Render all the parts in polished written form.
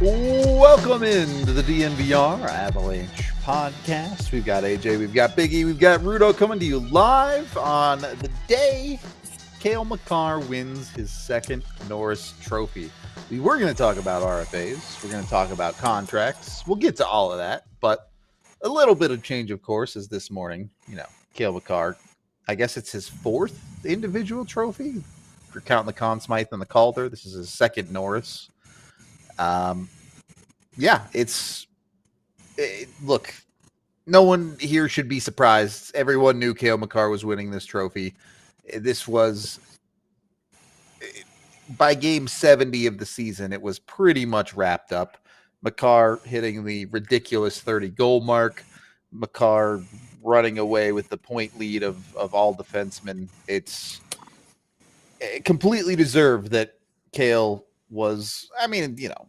Welcome into the DNVR Avalanche Podcast. We've got AJ, we've got Biggie, we've got Rudo coming to you live on the day Cale Makar wins his second Norris Trophy. We were going to talk about RFAs. We're going to talk about contracts. We'll get to all of that, but a little bit of change, of course, is this morning. Cale Makar, I guess it's his fourth individual trophy. If you're counting the Conn Smythe and the Calder, this is his second Norris. Look, no one here should be surprised. Everyone knew Cale Makar was winning this trophy. This was, by game 70 of the season, it was pretty much wrapped up. Makar hitting the ridiculous 30-goal mark. Makar running away with the point lead of all defensemen. It's completely deserved that Cale was,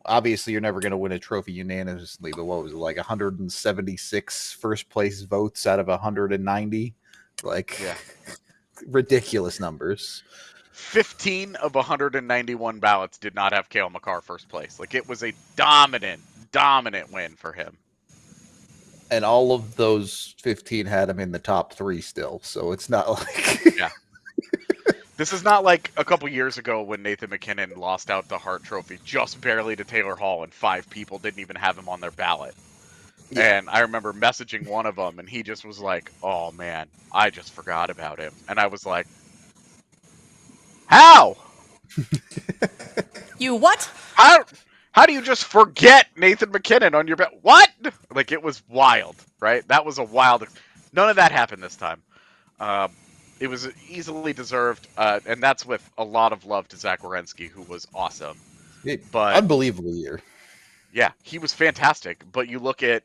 obviously you're never going to win a trophy unanimously, but what was it, like 176 first place votes out of 190? Ridiculous numbers. 15 of 191 ballots did not have Cale Makar first place. It was a dominant win for him. And all of those 15 had him in the top three still, so it's not like... Yeah. This is not like a couple years ago when Nathan MacKinnon lost out the Hart Trophy just barely to Taylor Hall and 5 people didn't even have him on their ballot. Yeah. And I remember messaging one of them and he just was like, "Oh man, I just forgot about him." And I was like, "How? You what? How do you just forget Nathan MacKinnon on your ballot? What?" It was wild, right? That was a wild... None of that happened this time. It was easily deserved, and that's with a lot of love to Zach Werenski, who was awesome. But unbelievable year. Yeah, he was fantastic. But you look at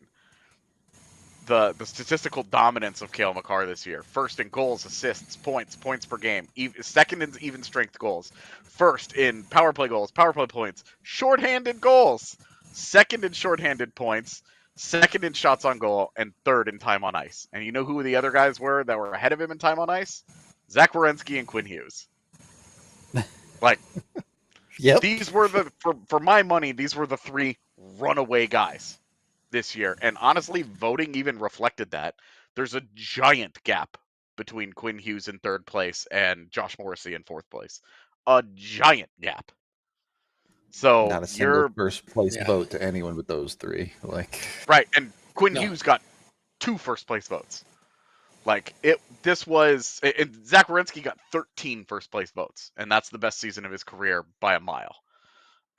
the statistical dominance of Cale Makar this year. First in goals, assists, points per game. Second in even strength goals. First in power play goals, power play points. Shorthanded goals. Second in shorthanded points. Second in shots on goal, and third in time on ice. And you know who the other guys were that were ahead of him in time on ice? Zach Werenski and Quinn Hughes. Yep. These were for my money, these were the 3 runaway guys this year. And honestly, voting even reflected that. There's a giant gap between Quinn Hughes in 3rd place and Josh Morrissey in 4th place. A giant gap. So not a single first place vote to anyone but those 3. Right, and Quinn Hughes got 2 first place votes. Zach Werenski got 13 first place votes, and that's the best season of his career by a mile.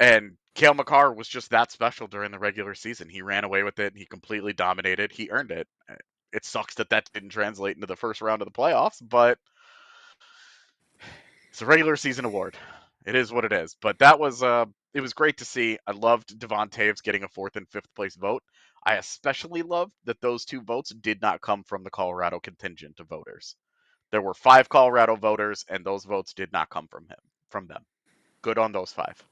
And Cale Makar was just that special during the regular season. He ran away with it, and he completely dominated. He earned it. It sucks that didn't translate into the first round of the playoffs, but it's a regular season award. It is what it is. But that was it was great to see. I loved Devon Toews getting a 4th and 5th place vote. I especially loved that those 2 votes did not come from the Colorado contingent of voters. There were 5 Colorado voters, and those votes did not come from them. Good on those 5.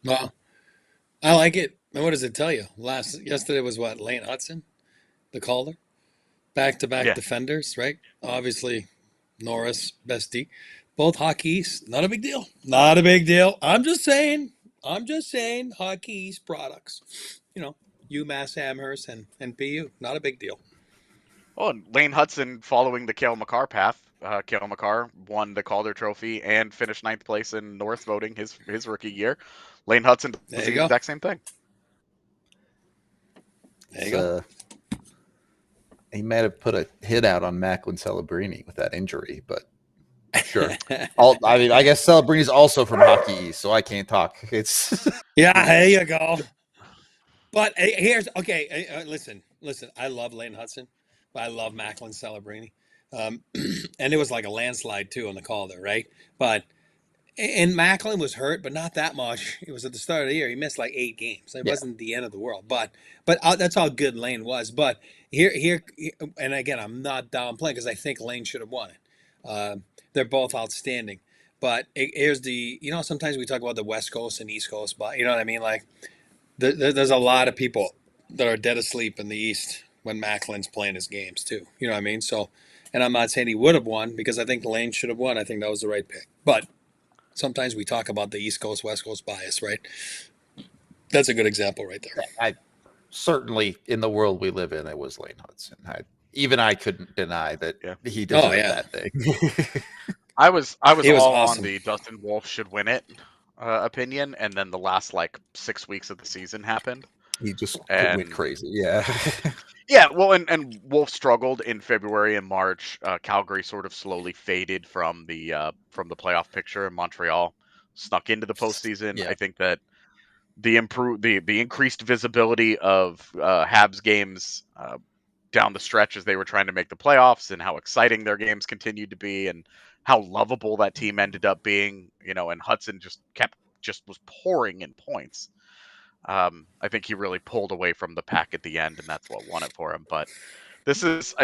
Well, I like it. And what does it tell you? Yesterday was what? Lane Hutson, the Calder? Back-to-back defenders, right? Obviously, Norris, best D. Both Hockey East. Not a big deal. Not a big deal. I'm just saying Hockey East products. UMass Amherst and PU. Not a big deal. Oh, and Lane Hutson following the Cale Makar path. Cale Makar won the Calder Trophy and finished 9th place in North voting his rookie year. Lane Hutson does the exact same thing. There you go. He might have put a hit out on Macklin Celebrini with that injury, but sure. I guess Celebrini's also from Hockey East, so I can't talk. It's there you go. But here's listen. I love Lane Hutson, but I love Macklin Celebrini, and it was like a landslide too on the Calder, right? And Macklin was hurt, but not that much. It was at the start of the year. He missed like 8 games. It wasn't the end of the world, but that's how good Lane was. But here, and again, I'm not downplaying because I think Lane should have won it. They're both outstanding. But here's sometimes we talk about the West Coast and East Coast, but you know what I mean? There's a lot of people that are dead asleep in the East when Macklin's playing his games too. You know what I mean? So, and I'm not saying he would have won because I think Lane should have won. I think that was the right pick. But sometimes we talk about the East Coast, West Coast bias, right? That's a good example right there. I certainly, in the world we live in, it was Lane Hudson. I couldn't deny that he deserved that thing. I was He was all awesome. on the Dustin Wolf should win it opinion, and then the last like 6 weeks of the season happened. He just went crazy. Yeah. Yeah, well, and Wolf struggled in February and March. Calgary sort of slowly faded from the playoff picture, and Montreal snuck into the postseason. Yeah. I think that the increased visibility of Habs games down the stretch as they were trying to make the playoffs, and how exciting their games continued to be, and how lovable that team ended up being, and Hudson just was pouring in points. I think he really pulled away from the pack at the end, and that's what won it for him. But this is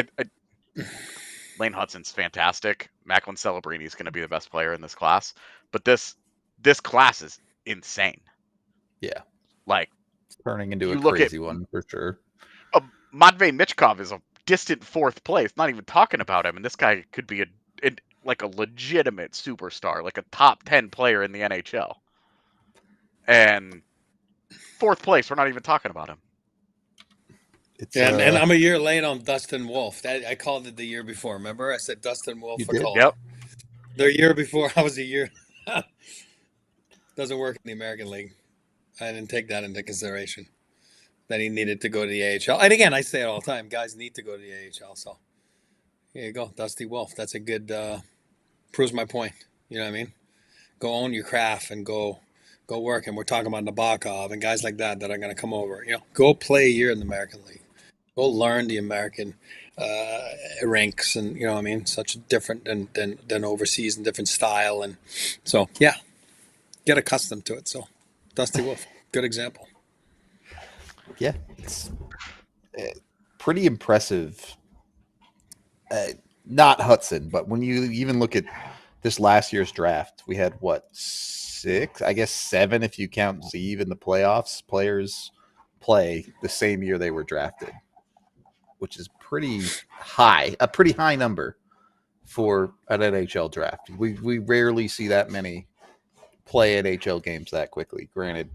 Lane Hudson's fantastic. Macklin Celebrini is going to be the best player in this class, but this class is insane. Yeah, like it's turning into a crazy one for sure. Matvei Michkov is a distant fourth place. Not even talking about him, and this guy could be a legitimate superstar, like a top 10 player in the NHL. And fourth place, we're not even talking about him. And I'm a year late on Dustin Wolf. I called it the year before. Remember, I said Dustin Wolf for Colorado. Yep. The year before, I was a year. Doesn't work in the American League. I didn't take that into consideration. That he needed to go to the AHL. And again, I say it all the time. Guys need to go to the AHL. So here you go, Dusty Wolf. That's a good proves my point. You know what I mean? Go own your craft and go work. And we're talking about Nabokov and guys like that are going to come over. Go play a year in the American League. Go learn the American ranks, and you know what I mean. Such different than overseas, and different style, and so yeah, get accustomed to it. So Dusty Wolf, good example. Yeah, it's pretty impressive. Not Hudson, but when you even look at this last year's draft, we had six, I guess 7 if you count Zeev in the playoffs. Players play the same year they were drafted, which is a pretty high number for an NHL draft. We rarely see that many play NHL games that quickly. Granted,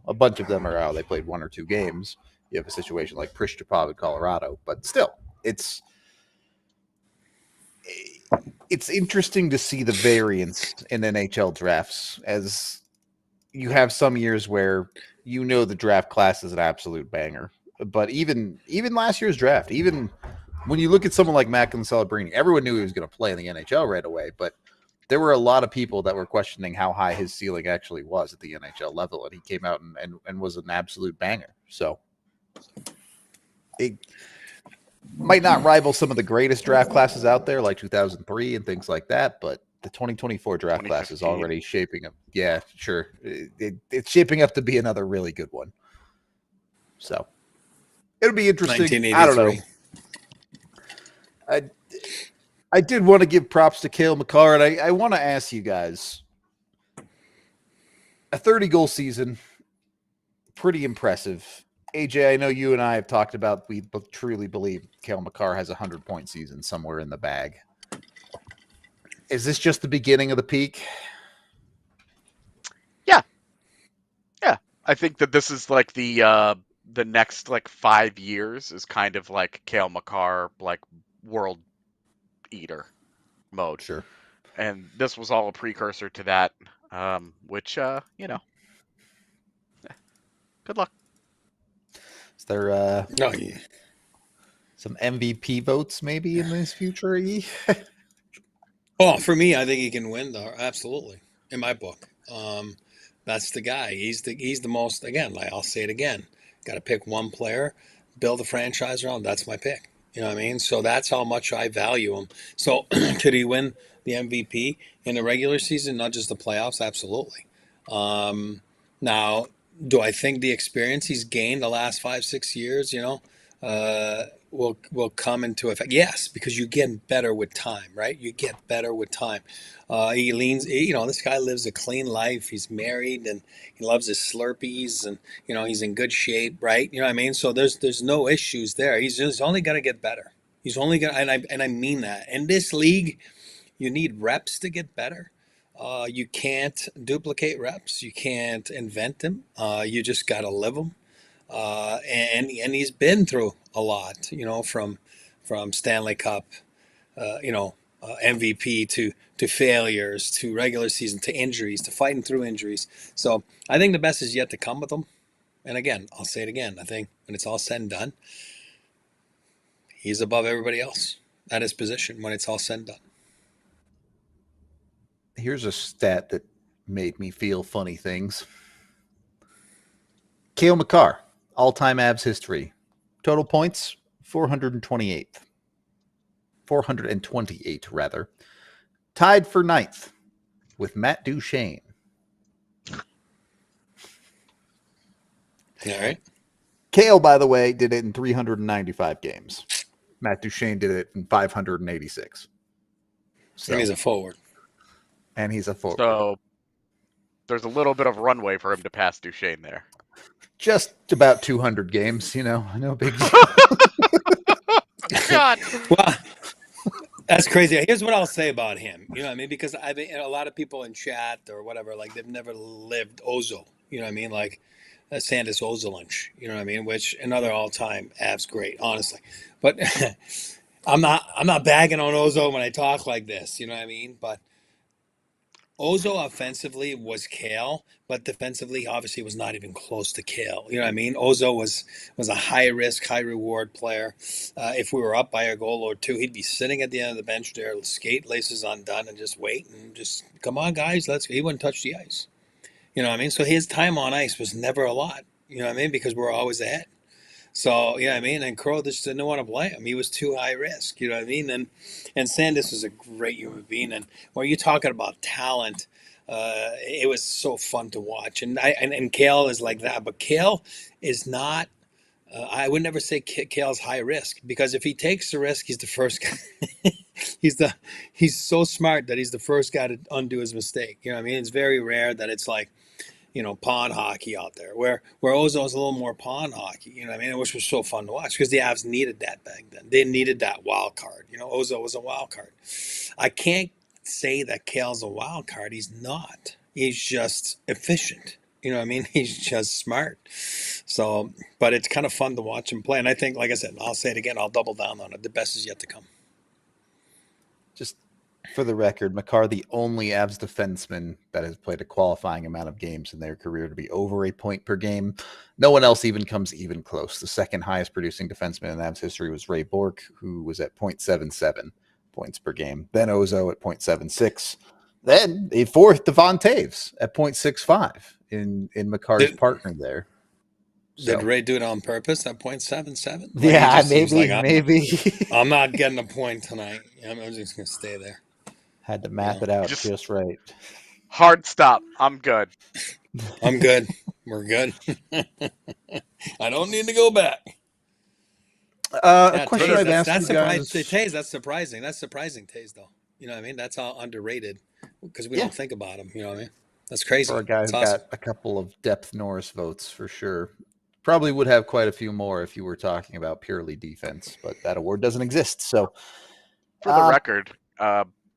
a bunch of them are out. They played 1 or 2 games. You have a situation like Prishchapov in Colorado, but still, it's interesting to see the variance in NHL drafts, as you have some years where the draft class is an absolute banger. But even last year's draft, even when you look at someone like Macklin Celebrini, everyone knew he was going to play in the NHL right away, but there were a lot of people that were questioning how high his ceiling actually was at the NHL level, and he came out and was an absolute banger. So it might not rival some of the greatest draft classes out there, like 2003 and things like that, but the 2024 draft class is already shaping up. Yeah, sure. It's shaping up to be another really good one. So it'll be interesting. I don't know. I did want to give props to Cale Makar, and I want to ask you guys, a 30-goal season, pretty impressive. AJ, I know you and I have talked about, we truly believe Cale Makar has a 100-point season somewhere in the bag. Is this just the beginning of the peak? Yeah. I think that this is like the next 5 years is kind of like Cale Makar, world eater mode. Sure. And this was all a precursor to that, which good luck. Is there some MVP votes maybe in his future? Oh, for me, I think he can win though. Absolutely. In my book. That's the guy. He's the most, again, I'll say it again. Got to pick one player, build a franchise around. That's my pick. You know what I mean? So that's how much I value him. So could he win the MVP in the regular season, not just the playoffs? Absolutely. Now, do I think the experience he's gained the last 5-6 years, will come into effect? Yes, because you get better with time, right? You get better with time. This guy lives a clean life. He's married and he loves his Slurpees, and he's in good shape, right? You know what I mean? So there's no issues there. He's only going to get better. He's only going to, and I mean that. In this league, you need reps to get better. You can't duplicate reps. You can't invent them. You just got to live them. And he's been through a lot, from Stanley Cup, MVP to failures, to regular season, to injuries, to fighting through injuries. So I think the best is yet to come with him. And again, I'll say it again. I think when it's all said and done, he's above everybody else at his position when it's all said and done. Here's a stat that made me feel funny things. Cale Makar, all-time Avs history. Total points, 428th. 428, rather. Tied for 9th with Matt Duchene. All right. Cale, by the way, did it in 395 games. Matt Duchene did it in 586. So, And he's a forward. So there's a little bit of runway for him to pass Duchene there. Just about 200 games, no big deal. God. Well, that's crazy. Here's what I'll say about him. You know what I mean? Because I've a lot of people in chat or whatever, like they've never lived Ozo. You know what I mean? Like Sandis Ozolinch. You know what I mean? Which another all-time Avs great, honestly. But I'm not bagging on Ozo when I talk like this. You know what I mean? But Ozo offensively was Cale, but defensively, obviously, was not even close to Cale. You know what I mean? Ozo was a high-risk, high-reward player. If we were up by a goal or two, he'd be sitting at the end of the bench there, skate laces undone, and just wait and just, come on, guys, let's go. He wouldn't touch the ice. You know what I mean? So his time on ice was never a lot. You know what I mean? Because we're always ahead. So, you know what I mean? And Crow just didn't want to play him. He was too high risk, you know what I mean? And Sandis was a great human being. And when you're talking about talent, it was so fun to watch. And Cale is like that. But Cale is not, I would never say Cale's high risk, because if he takes the risk, he's the first guy. He's so smart that he's the first guy to undo his mistake. You know what I mean? It's very rare that it's like, pawn hockey out there, where Ozo's a little more pawn hockey, you know what I mean? Which was so fun to watch because the Avs needed that back then. They needed that wild card. Ozo was a wild card. I can't say that Cale's a wild card. He's not. He's just efficient. You know what I mean? He's just smart. So, but it's kind of fun to watch him play. And I think, like I said, I'll say it again, I'll double down on it. The best is yet to come. Just for the record, Makar, the only Avs defenseman that has played a qualifying amount of games in their career to be over a point per game. No one else even comes even close. The second highest producing defenseman in Avs history was Ray Bourque, who was at 0.77 points per game. Then Ozo at 0.76. Then a fourth, Devon Taves at 0.65 in Makar's partner there. So. Did Ray do it on purpose at 0.77? Yeah, maybe. I'm not getting a point tonight. I'm just going to stay there. Had to map it out just right. Hard stop. I'm good. I'm good. We're good. I don't need to go back. A question I've asked you guys. Taze, that's surprising. That's surprising, Taze, though. You know what I mean? That's all underrated because we don't think about him. You know what I mean? That's crazy. For a guy who got a couple of depth Norris votes for sure. Probably would have quite a few more if you were talking about purely defense, but that award doesn't exist. So, for the record,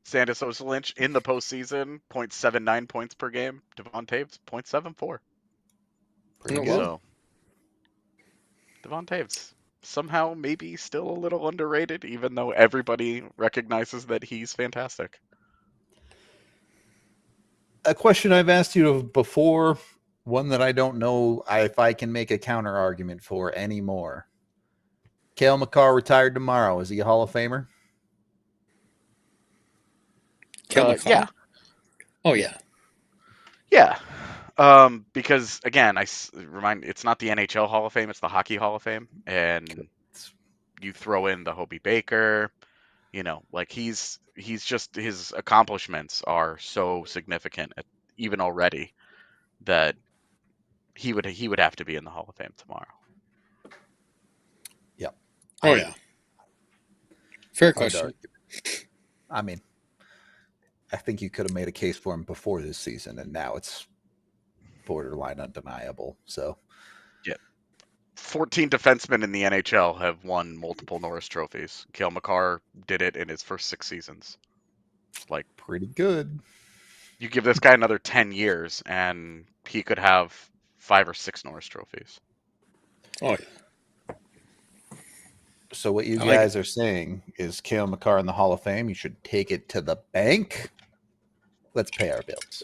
Sandis Ozolinch in the postseason, 0.79 points per game. Devon Taves, 0.74. Pretty good. So, Devon Taves, somehow maybe still a little underrated, even though everybody recognizes that he's fantastic. A question I've asked you before, one that I don't know if I can make a counter argument for anymore. Cale Makar retired tomorrow. Is he a Hall of Famer? Yeah. Oh, yeah. Yeah. Because, again, it's not the NHL Hall of Fame, it's the Hockey Hall of Fame. And you throw in the Hobie Baker, he's just, his accomplishments are so significant, even already, that he would have to be in the Hall of Fame tomorrow. Yep. Oh, yeah. Fair question. I mean, I think you could have made a case for him before this season, and now it's borderline undeniable. So, yeah, 14 defensemen in the NHL have won multiple Norris trophies. Cale Makar did it in his first 6 seasons. Pretty good. You give this guy another 10 years, and he could have 5 or 6 Norris trophies. Oh, yeah. So what you I like guys are saying is Cale Makar in the Hall of Fame. You should take it to the bank. Let's pay our bills.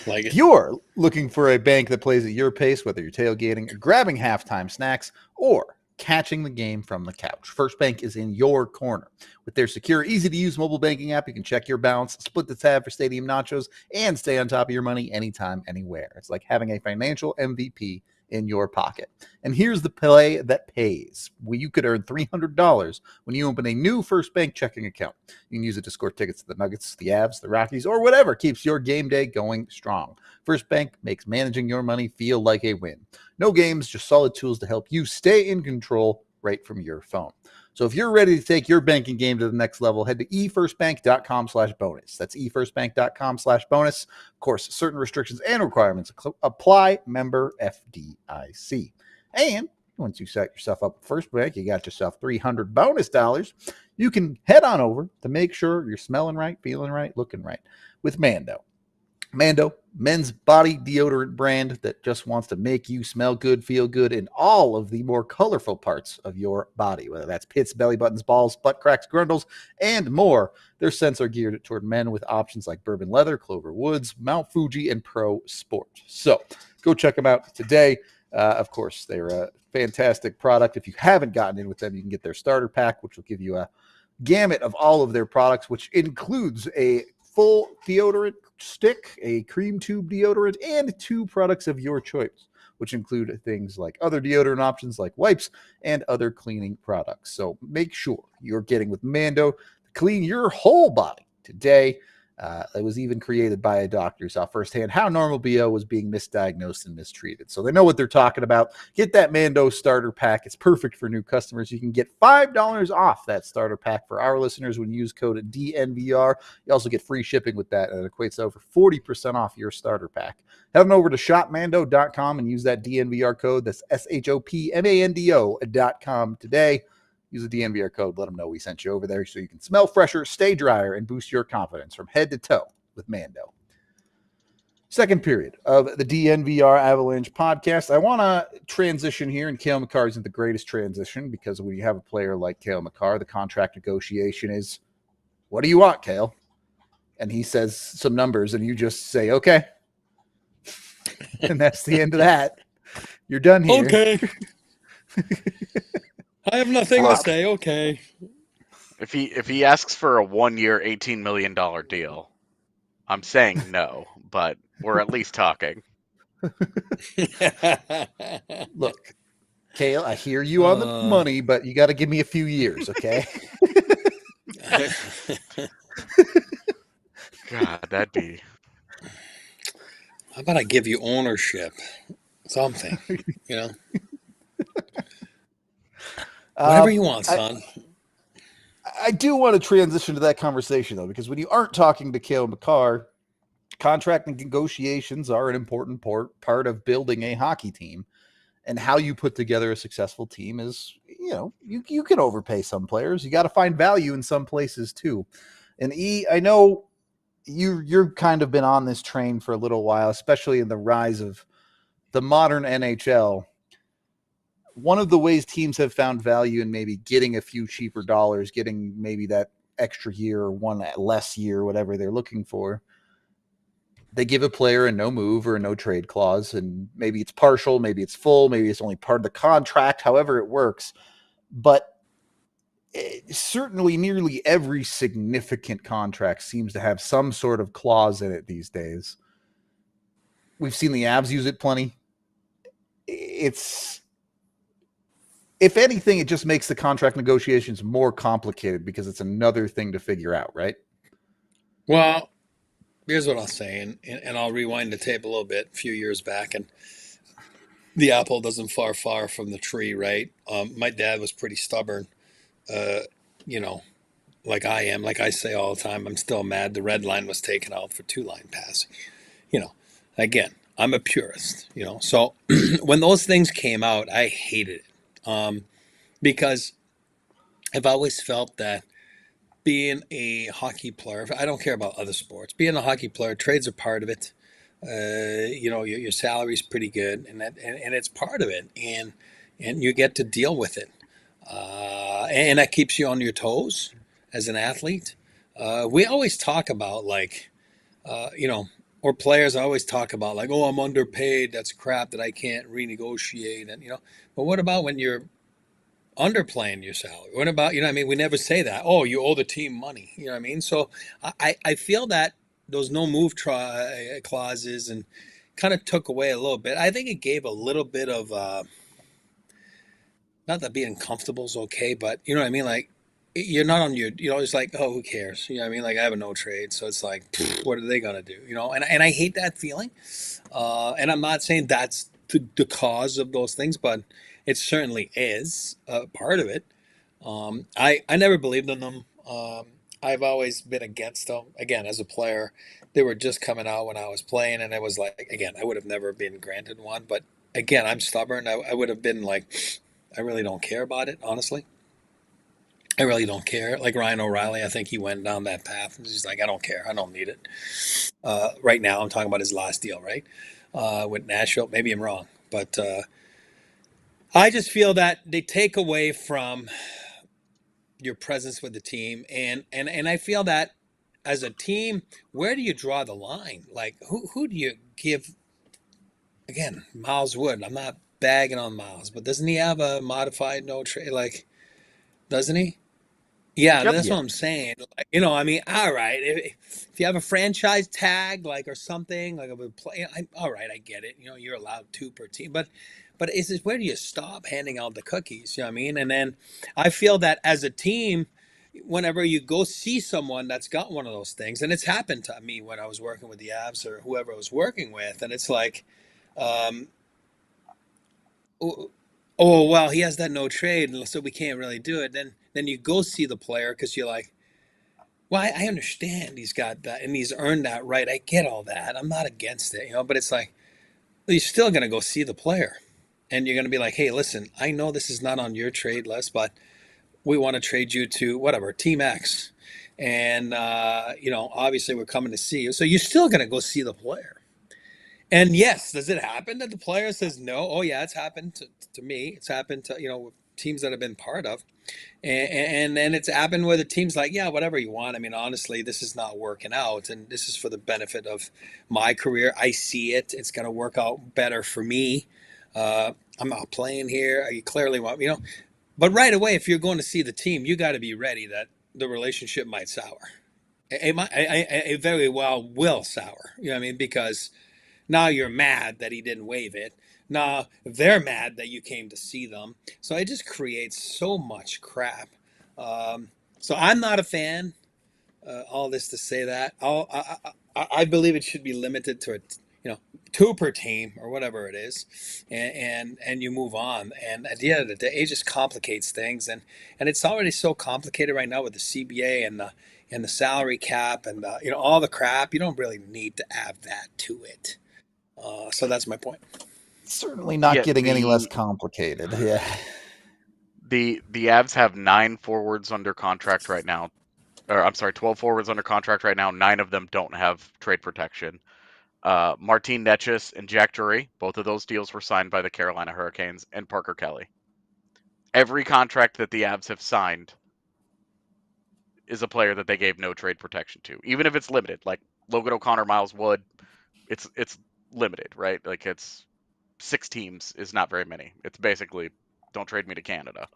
Like If it. you're looking for a bank that plays at your pace, whether you're tailgating, grabbing halftime snacks, or catching the game from the couch, First Bank is in your corner. With their secure, easy-to-use mobile banking app, you can check your balance, split the tab for stadium nachos, and stay on top of your money anytime, anywhere. It's like having a financial MVP in your pocket. And here's the play that pays. You could earn $300 when you open a new First Bank checking account. You can use it to score tickets to the Nuggets, the Avs, the Rockies, or whatever keeps your game day going strong. First Bank makes managing your money feel like a win. No games, just solid tools to help you stay in control right from your phone. So if you're ready to take your banking game to the next level, head to efirstbank.com/bonus. That's efirstbank.com/bonus. Of course, certain restrictions and requirements apply. Member FDIC. And once you set yourself up with First Bank, you got yourself $300 bonus dollars. You can head on over to make sure you're smelling right, feeling right, looking right with Mando. Mando, men's body deodorant brand that just wants to make you smell good, feel good in all of the more colorful parts of your body, whether that's pits, belly buttons, balls, butt cracks, grundles, and more. Their scents are geared toward men with options like bourbon leather, Clover Woods, Mount Fuji, and Pro Sport. So go check them out today. Of course, they're a fantastic product. If you haven't gotten in with them, you can get their starter pack, which will give you a gamut of all of their products, which includes a full deodorant stick, a cream tube deodorant, and 2 products of your choice, which include things like other deodorant options like wipes and other cleaning products. So make sure you're getting with Mando to clean your whole body today. It was even created by a doctor who saw firsthand how normal BO was being misdiagnosed and mistreated. So they know what they're talking about. Get that Mando starter pack. It's perfect for new customers. You can get $5 off that starter pack for our listeners when you use code DNVR. You also get free shipping with that, and it equates to over 40% off your starter pack. Head on over to shopmando.com and use that DNVR code. That's SHOPMANDO.com today. Use the DNVR code. Let them know we sent you over there so you can smell fresher, stay drier, and boost your confidence from head to toe with Mando. Second period of the DNVR Avalanche podcast. I want to transition here, and Cale Makar isn't the greatest transition because when you have a player like Cale Makar, the contract negotiation is, what do you want, Cale? And he says some numbers, and you just say, okay. And that's the end of that. You're done here. Okay. I have nothing to say. Okay. If he asks for a 1-year, $18 million deal, I'm saying no, but we're at least talking. Look, Cale, I hear you on the money, but you got to give me a few years, okay? God, that'd be... How about I give you ownership? Something, you know? Whatever you want, son. I do want to transition to that conversation, though, because when you aren't talking to Cale Makar, contract negotiations are an important part of building a hockey team. And how you put together a successful team is, you can overpay some players. You got to find value in some places, too. And I know you're kind of been on this train for a little while, especially in the rise of the modern NHL. One of the ways teams have found value in maybe getting a few cheaper dollars, getting maybe that extra year or one less year, whatever they're looking for, they give a player a no move or a no trade clause, and maybe it's partial, maybe it's full, maybe it's only part of the contract, however it works. But certainly nearly every significant contract seems to have some sort of clause in it these days. We've seen the Avs use it plenty. If anything, it just makes the contract negotiations more complicated because it's another thing to figure out, right? Well, here's what I'll say, and I'll rewind the tape a little bit, a few years back, and the apple doesn't far from the tree, right? My dad was pretty stubborn, like I am. Like I say all the time, I'm still mad the red line was taken out for 2-line passing. Again, I'm a purist, So when those things came out, I hated it. Because I've always felt that being a hockey player, I don't care about other sports. Being a hockey player, trades are part of it. Your salary's pretty good, and it's part of it, and you get to deal with it, and that keeps you on your toes as an athlete. We always talk about or players always talk about like, oh, I'm underpaid. That's crap that I can't renegotiate, and But what about when you're underplaying your salary? What about, we never say that. Oh, you owe the team money. You know what I mean? So I feel that those no move clauses and kind of took away a little bit. I think it gave a little bit of, not that being comfortable is okay, but you know what I mean? Like, you're not on your, it's like, oh, who cares? You know what I mean? Like, I have a no trade. So it's like, what are they going to do? And I hate that feeling. And I'm not saying that's the cause of those things, but it certainly is part of it. I never believed in them. I've always been against them. Again, as a player, they were just coming out when I was playing, and it was like, again, I would have never been granted one. But again, I'm stubborn. I would have been like, I really don't care about it, honestly. I really don't care. Like Ryan O'Reilly, I think he went down that path. He's like, I don't care. I don't need it. Right now, I'm talking about his last deal, right? With Nashville. Maybe I'm wrong. But I just feel that they take away from your presence with the team. And I feel that as a team, where do you draw the line? Like, who do you give? Again, Miles Wood. I'm not bagging on Miles, but doesn't he have a modified no trade? Like, doesn't he? Yeah, Yep. that's what I'm saying. Like, all right. If you have a franchise tag, like, or something, like a play, all right, I get it. You're allowed 2 per team, but is this where do you stop handing out the cookies? You know what I mean? And then I feel that as a team, whenever you go see someone that's got one of those things, and it's happened to me when I was working with the Avs or whoever I was working with, and it's like, um, oh well, he has that no trade, so we can't really do it. Then you go see the player because you're like, well, I understand he's got that and he's earned that right. I get all that. I'm not against it, but it's like, well, you're still going to go see the player. And you're going to be like, hey, listen, I know this is not on your trade list, but we want to trade you to whatever, Team X. And, obviously we're coming to see you. So you're still going to go see the player. And yes, does it happen that the player says no? Oh, yeah, it's happened to me. It's happened to, teams that I've been part of. And then it's happened where the team's like, yeah, whatever you want. I mean, honestly, this is not working out. And this is for the benefit of my career. I see it. It's going to work out better for me. I'm not playing here. You clearly want, But right away, if you're going to see the team, you got to be ready that the relationship might sour. It very well will sour. You know what I mean? Because now you're mad that he didn't waive it. Now they're mad that you came to see them. So it just creates so much crap. So I'm not a fan. All this to say that I believe it should be limited to 2 per team or whatever it is, and you move on. And at the end of the day, it just complicates things, and it's already so complicated right now with the CBA and the salary cap and all the crap. You don't really need to add that to it. So that's my point. Certainly not getting any less complicated. Yeah. The Avs have 9 forwards under contract right now. Or I'm sorry, 12 forwards under contract right now. 9 of them don't have trade protection. Martin Necas and Jack Drury, both of those deals were signed by the Carolina Hurricanes, and Parker Kelly. Every contract that the Avs have signed is a player that they gave no trade protection to, even if it's limited. Like Logan O'Connor, Miles Wood, it's limited, right? Like it's 6 teams is not very many. It's basically don't trade me to Canada.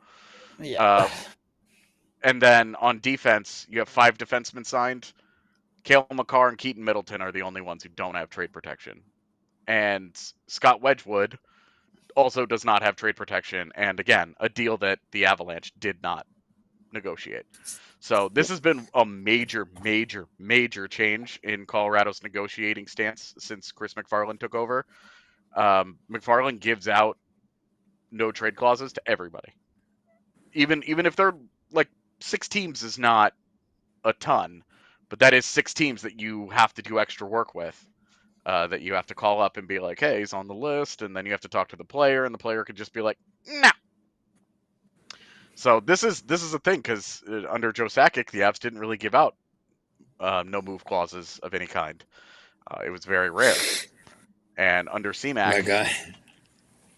Yeah. And then on defense, you have 5 defensemen signed. Cale Makar and Keaton Middleton are the only ones who don't have trade protection. And Scott Wedgwood also does not have trade protection. And again, a deal that the Avalanche did not negotiate. So this has been a major, major, major change in Colorado's negotiating stance since Chris MacFarland took over. MacFarland gives out no trade clauses to everybody. Even if they're like 6 teams is not a ton, but that is 6 teams that you have to do extra work with, that you have to call up and be like, hey, he's on the list, and then you have to talk to the player, and the player could just be like, no. So this is the thing, because under Joe Sakic, the Avs didn't really give out no move clauses of any kind. It was very rare. And under My CMAC, guy.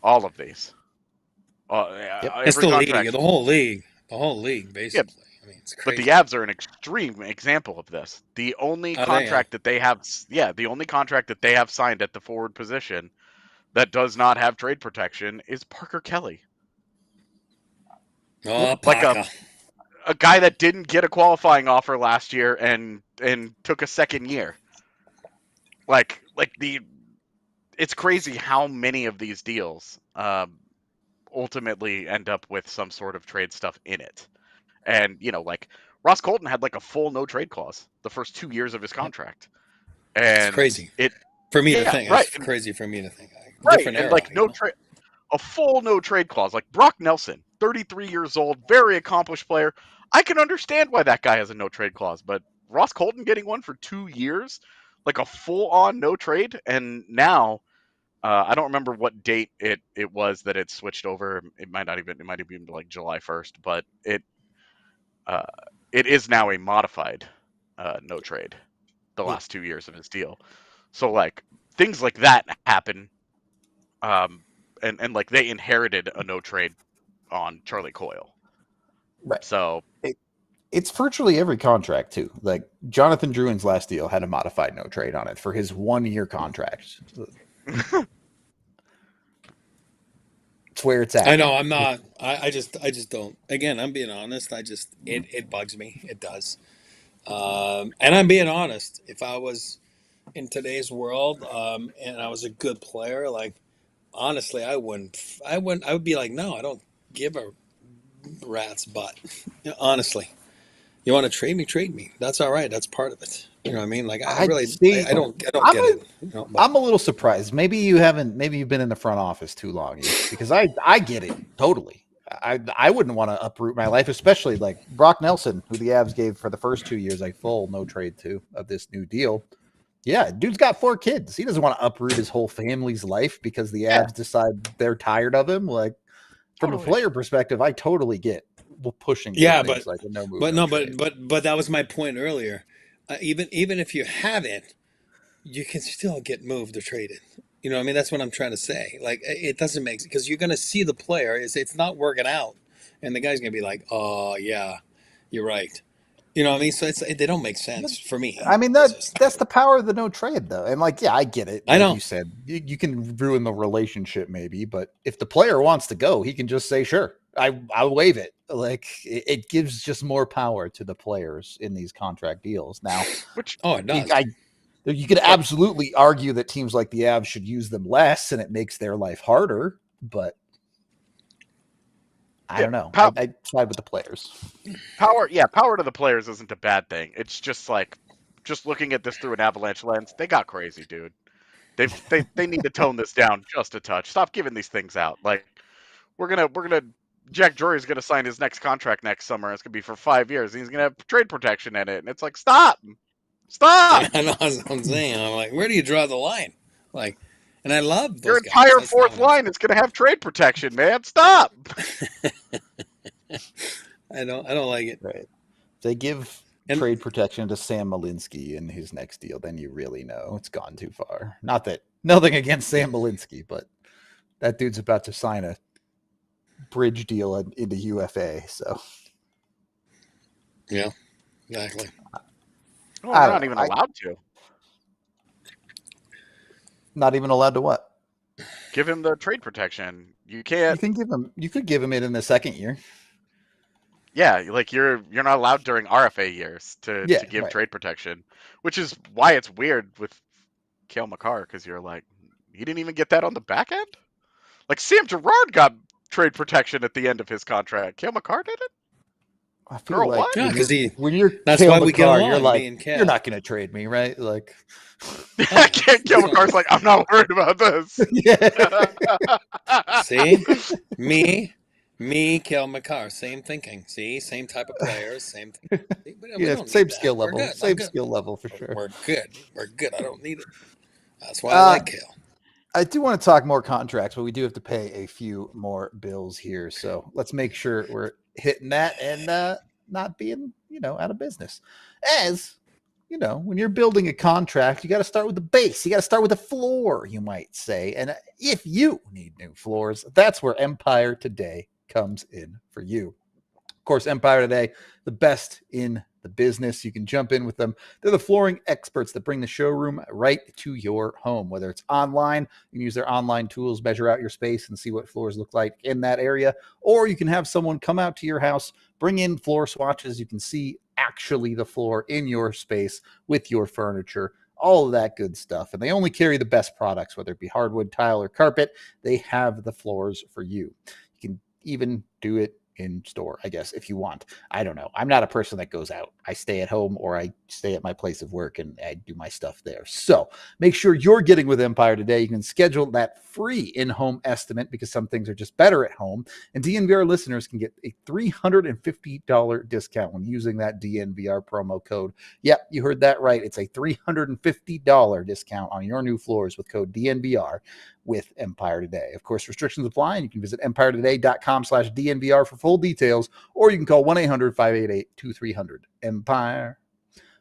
all of these. It's Every the contract. league, the whole league, basically. I mean, it's But crazy. the Avs are an extreme example of this. The only contract that they have, the only contract that they have signed at the forward position that does not have trade protection is Parker Kelly. Oh, Like Parker. a guy that didn't get a qualifying offer last year and took a second year. It's crazy how many of these deals ultimately end up with some sort of trade stuff in it. And, like Ross Colton had like a full no trade clause the first 2 years of his contract. And It's crazy. For me to think. Right. It's crazy for me to think. Right. Different And era. like a full no trade clause. Like Brock Nelson, 33 years old, very accomplished player. I can understand why that guy has a no trade clause, but Ross Colton getting one for 2 years, like a full on no trade, and now I don't remember what date it was that it switched over. It might have been like July 1st, but it is now a modified no trade the last 2 years of his deal. So like things like that happen, and like they inherited a no trade on Charlie Coyle. Right. So it's virtually every contract too. Like Jonathan Drouin's last deal had a modified no trade on it for his 1 year contract. It's where it's at. I know I'm not. I just don't. Again, I'm being honest. It bugs me. It does. And I'm being honest. If I was in today's world, and I was a good player, like honestly, I would be like, no, I don't give a rat's butt. Honestly, you want to trade me? Trade me. That's all right. That's part of it. You know what I mean? Like I don't get it. I'm a little surprised. Maybe you've been in the front office too long, because I get it totally. I wouldn't want to uproot my life, especially like Brock Nelson, who the Avs gave for the first 2 years a full no trade to of this new deal. Yeah, dude's got 4 kids. He doesn't want to uproot his whole family's life because the Avs decide they're tired of him. Like from a player perspective, I totally get pushing. But like a but that was my point earlier. Even if you have it, you can still get moved or traded. You know what I mean? That's what I'm trying to say. Like it doesn't make sense because you're going to see the player it's not working out, and the guy's going to be like, "Oh yeah, you're right." You know what I mean? So they don't make sense for me. I mean that's the power of the no trade though, and like I get it. Like I know you said you can ruin the relationship maybe, but if the player wants to go, he can just say sure. I'll waive it. Like it gives just more power to the players in these contract deals now. It does. You could absolutely argue that teams like the Avs should use them less, and it makes their life harder. But I don't know. I side with the players. Power to the players isn't a bad thing. It's just like looking at this through an Avalanche lens. They got crazy, dude. They need to tone this down just a touch. Stop giving these things out. Like we're gonna. Jack Drury's going to sign his next contract next summer. It's going to be for 5 years. He's going to have trade protection in it. And it's like, stop. Yeah, I know what I'm saying. I'm like, where do you draw the line? Like, and I love those your guys. Entire fourth line is going to have trade protection, man. Stop. I don't like it. Right. If they give trade protection to Sam Malinsky in his next deal, then you really know it's gone too far. Nothing against Sam Malinsky, but that dude's about to sign a bridge deal into UFA, so yeah, exactly. Well, we're not even allowed to. Not even allowed to what? Give him the trade protection. You can't. You could give him it in the second year. Yeah, like you're not allowed during RFA years to give trade protection, which is why it's weird with Cale Makar, because you're like, he didn't even get that on the back end. Like Sam Girard got trade protection at the end of his contract. Cale Makar did it? I feel like because when you're that's Cale why we get Makar, along. You're like, you're not going to trade me, right? Like, Cale Makar's like, I'm not worried about this. See, me, Cale Makar, same thinking. See, same type of players, same thing. Same skill level, skill level for sure. We're good. I don't need it. That's why I like Cale. I do want to talk more contracts, but we do have to pay a few more bills here. So let's make sure we're hitting that and not being, out of business. As when you're building a contract, you got to start with the base. You got to start with the floor, you might say. And if you need new floors, that's where Empire Today comes in for you. Of course, Empire Today, the best in the business. You can jump in with them. They're the flooring experts that bring the showroom right to your home. Whether it's online, you can use their online tools, measure out your space and see what floors look like in that area. Or you can have someone come out to your house, bring in floor swatches. You can see actually the floor in your space with your furniture, all of that good stuff. And they only carry the best products, whether it be hardwood, tile, or carpet. They have the floors for you. You can even do it in store, I guess, if you want. I don't know. I'm not a person that goes out. I stay at home or I stay at my place of work and I do my stuff there. So make sure you're getting with Empire Today. You can schedule that free in-home estimate because some things are just better at home. And DNVR listeners can get a $350 discount when using that DNVR promo code. Yep, you heard that right. It's a $350 discount on your new floors with code DNVR with Empire Today. Of course, restrictions apply, and you can visit empiretoday.com/DNVR for full details, or you can call 1-800-588-2300 Empire.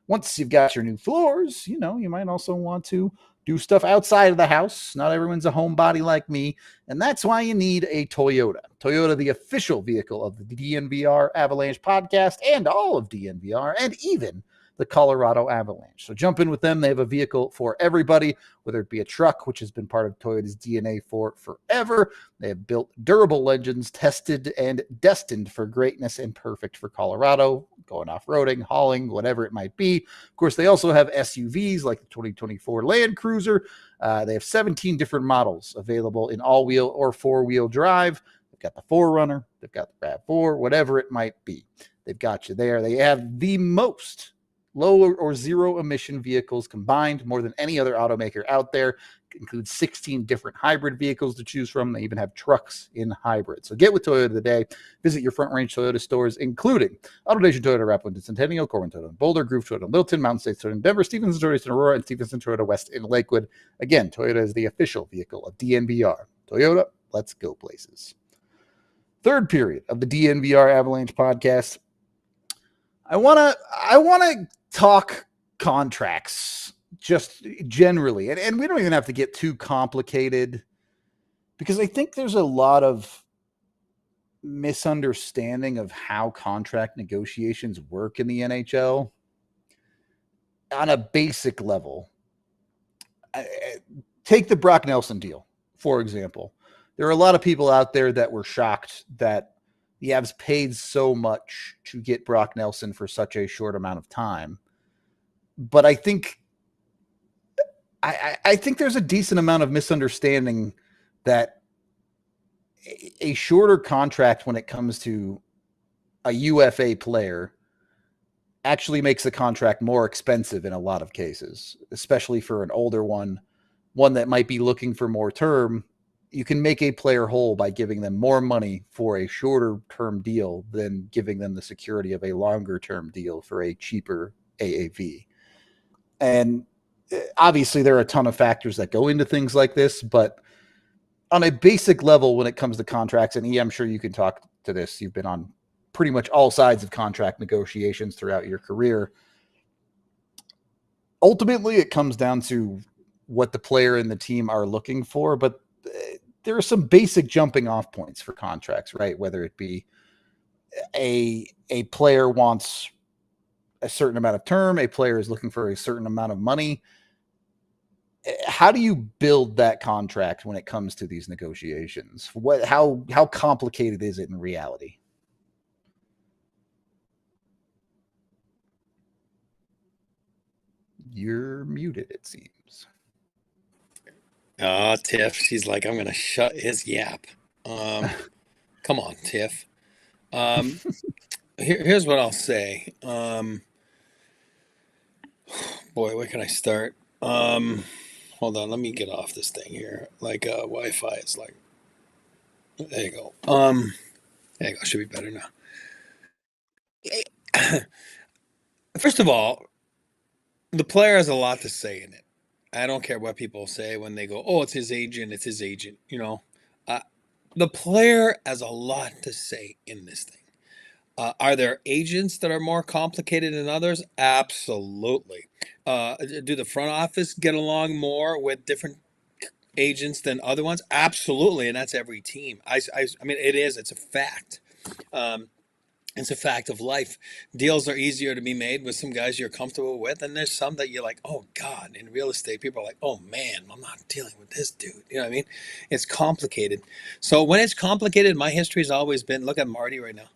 Once you've got your new floors, you might also want to do stuff outside of the house. Not everyone's a homebody like me, and that's why you need a Toyota. Toyota, the official vehicle of the DNVR Avalanche podcast and all of DNVR, and even the Colorado Avalanche. So jump in with them. They have a vehicle for everybody, whether it be a truck, which has been part of Toyota's DNA for forever. They have built durable legends, tested and destined for greatness and perfect for Colorado, going off-roading, hauling, whatever it might be. Of course, they also have SUVs like the 2024 Land Cruiser. They have 17 different models available in all-wheel or four-wheel drive. They've got the 4Runner. They've got the RAV4, whatever it might be. They've got you there. They have the most low or zero emission vehicles combined, more than any other automaker out there. It includes 16 different hybrid vehicles to choose from. They even have trucks in hybrid. So get with Toyota today. Visit your Front Range Toyota stores, including AutoNation Toyota, Rapid, Centennial, Corbin Toyota, Boulder, Groove Toyota, Littleton, Mountain States Toyota, Denver, Stevenson Toyota in Aurora, and Stevenson Toyota West in Lakewood. Again, Toyota is the official vehicle of DNVR. Toyota, let's go places. Third period of the DNVR Avalanche podcast. I want to talk contracts just generally, and we don't even have to get too complicated because I think there's a lot of misunderstanding of how contract negotiations work in the NHL on a basic level. Take the Brock Nelson deal, for example. There are a lot of people out there that were shocked that the Avs paid so much to get Brock Nelson for such a short amount of time. But I think there's a decent amount of misunderstanding that a shorter contract when it comes to a UFA player actually makes the contract more expensive in a lot of cases, especially for an older one that might be looking for more term. You can make a player whole by giving them more money for a shorter term deal than giving them the security of a longer term deal for a cheaper AAV. And obviously there are a ton of factors that go into things like this, but on a basic level, when it comes to contracts, and I'm sure you can talk to this, you've been on pretty much all sides of contract negotiations throughout your career. Ultimately, it comes down to what the player and the team are looking for, but there are some basic jumping off points for contracts, right? Whether it be a player wants a certain amount of term, a player is looking for a certain amount of money. How do you build that contract when it comes to these negotiations? How complicated is it in reality? You're muted, it seems. Oh, Tiff. She's like, I'm going to shut his yap. Come on, Tiff. Here's what I'll say. Boy, where can I start? Hold on. Let me get off this thing here. Like Wi-Fi is like, there you go. There you go. Should be better now. First of all, the player has a lot to say in it. I don't care what people say when they go, oh, it's his agent. It's his agent. You know, the player has a lot to say in this thing. Are there agents that are more complicated than others? Absolutely. Do the front office get along more with different agents than other ones? Absolutely, and that's every team. I mean, it is. It's a fact. Um, it's a fact of life. Deals are easier to be made with some guys you're comfortable with, and there's some that you're like, oh God. In real estate, people are like, oh man, I'm not dealing with this dude. You know what I mean? It's complicated. So when it's complicated, my history has always been. Look at Marty right now.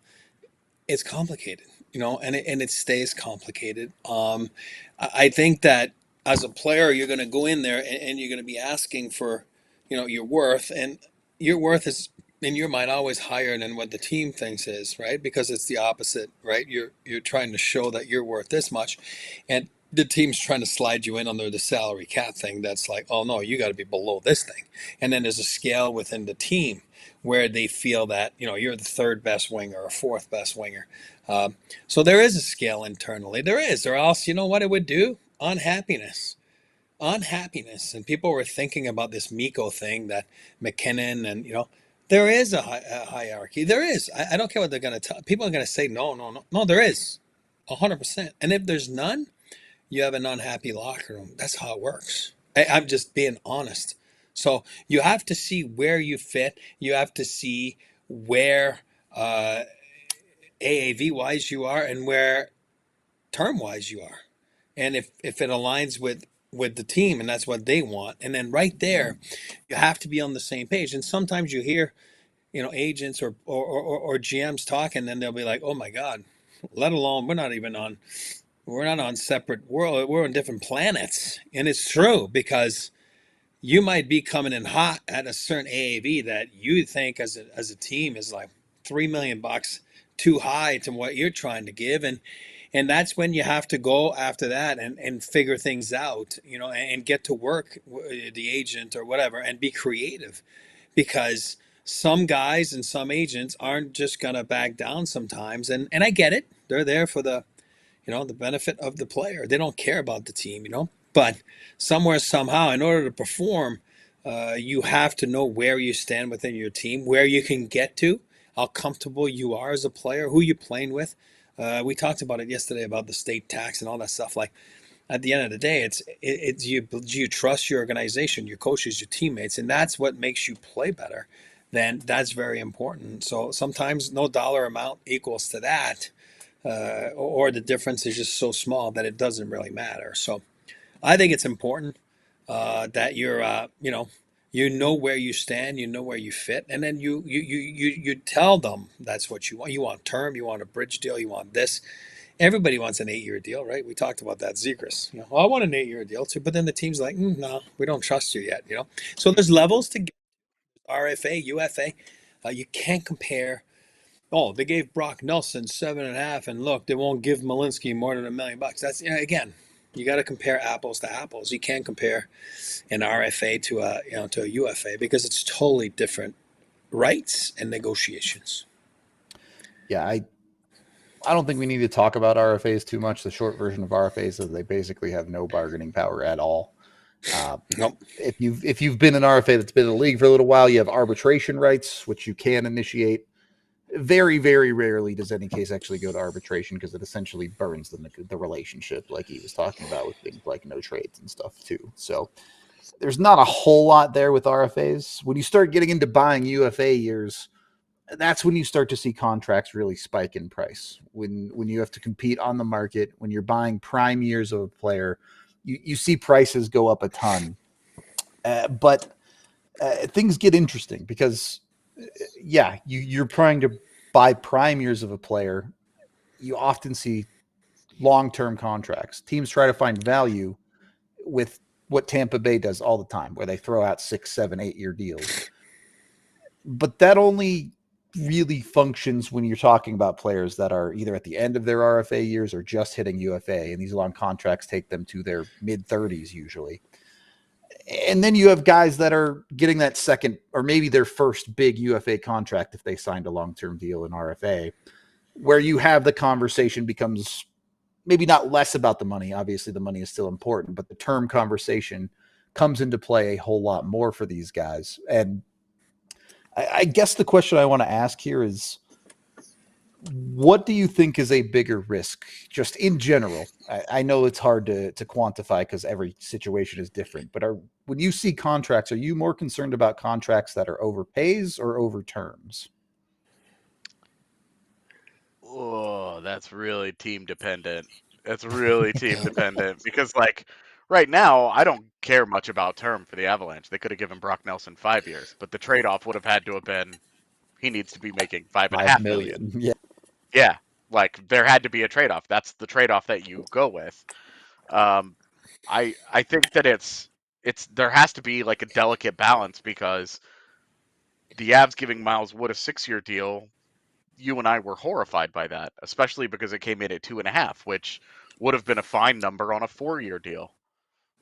It's complicated, and it stays complicated. I think that as a player, you're going to go in there and you're going to be asking for, your worth, and your worth is in your mind always higher than what the team thinks is, right? Because it's the opposite, right? You're trying to show that you're worth this much, and the team's trying to slide you in under the salary cap thing. That's like, oh no, you got to be below this thing, and then there's a scale within the team where they feel that you're the third best winger or fourth best winger. So there is a scale internally. There is, or else you know what it would do? Unhappiness. And people were thinking about this Miko thing that McKinnon and there is a hierarchy. There is. I don't care what they're going to tell. People are going to say no. There is, 100%. And if there's none, you have an unhappy locker room. That's how it works. I'm just being honest. So you have to see where you fit. You have to see where AAV wise you are and where term wise you are. And if it aligns with the team and that's what they want, and then right there, you have to be on the same page. And sometimes you hear, agents or GMs talking, and they'll be like, oh my God, let alone we're not on separate world. We're on different planets. And it's true, because you might be coming in hot at a certain AAV that you think as a team is like $3 million too high to what you're trying to give. And that's when you have to go after that and figure things out, and get to work with the agent or whatever and be creative, because some guys and some agents aren't just going to back down sometimes. And I get it. They're there for the benefit of the player. They don't care about the team, but somewhere, somehow, in order to perform, you have to know where you stand within your team, where you can get to, how comfortable you are as a player, who you're playing with. We talked about it yesterday about the state tax and all that stuff. Like, at the end of the day, it's you trust your organization, your coaches, your teammates, and that's what makes you play better. Then that's very important. So sometimes no dollar amount equals to that, or the difference is just so small that it doesn't really matter. So I think it's important that you're, where you stand, where you fit, and then you tell them that's what you want. You want term, you want a bridge deal, you want this. Everybody wants an 8-year deal, right? We talked about that, Zegras. I want an 8-year deal too, but then the team's like, no, we don't trust you yet. So there's levels to get. RFA, UFA. You can't compare. Oh, they gave Brock Nelson 7.5, and look, they won't give Malinsky more than $1 million. That's again, you got to compare apples to apples. You can't compare an RFA to a UFA, because it's totally different rights and negotiations. Yeah, I don't think we need to talk about RFAs too much. The short version of RFAs is they basically have no bargaining power at all. Nope. If you've been an RFA that's been in the league for a little while, you have arbitration rights, which you can initiate. Very, very rarely does any case actually go to arbitration, because it essentially burns the relationship, like he was talking about with things like no trades and stuff too. So there's not a whole lot there with RFAs. When you start getting into buying UFA years, that's when you start to see contracts really spike in price. When you have to compete on the market, when you're buying prime years of a player, you see prices go up a ton. But things get interesting, because you're trying to buy prime years of a player. You often see long-term contracts. Teams try to find value with what Tampa Bay does all the time, where they throw out 6, 7, 8-year deals. But that only really functions when you're talking about players that are either at the end of their RFA years or just hitting UFA, and these long contracts take them to their mid-30s usually. And then you have guys that are getting that second or maybe their first big UFA contract if they signed a long-term deal in RFA, where you have the conversation becomes maybe not less about the money. Obviously, the money is still important, but the term conversation comes into play a whole lot more for these guys. And I guess the question I want to ask here is, What do you think is a bigger risk, just in general? I know it's hard to quantify because every situation is different, but when you see contracts, are you more concerned about contracts that are overpays or over terms? Oh, that's really team dependent. That's really team dependent because, like, right now, I don't care much about term for the Avalanche. They could have given Brock Nelson 5 years, but the trade-off would have had to have been he needs to be making 5.5 million. Yeah. Yeah, like there had to be a trade-off. That's the trade-off that you go with. Um, I think that it's there has to be like a delicate balance because the Avs giving Miles Wood a 6-year deal, you and I were horrified by that, especially because it came in at 2.5, which would have been a fine number on a 4-year deal.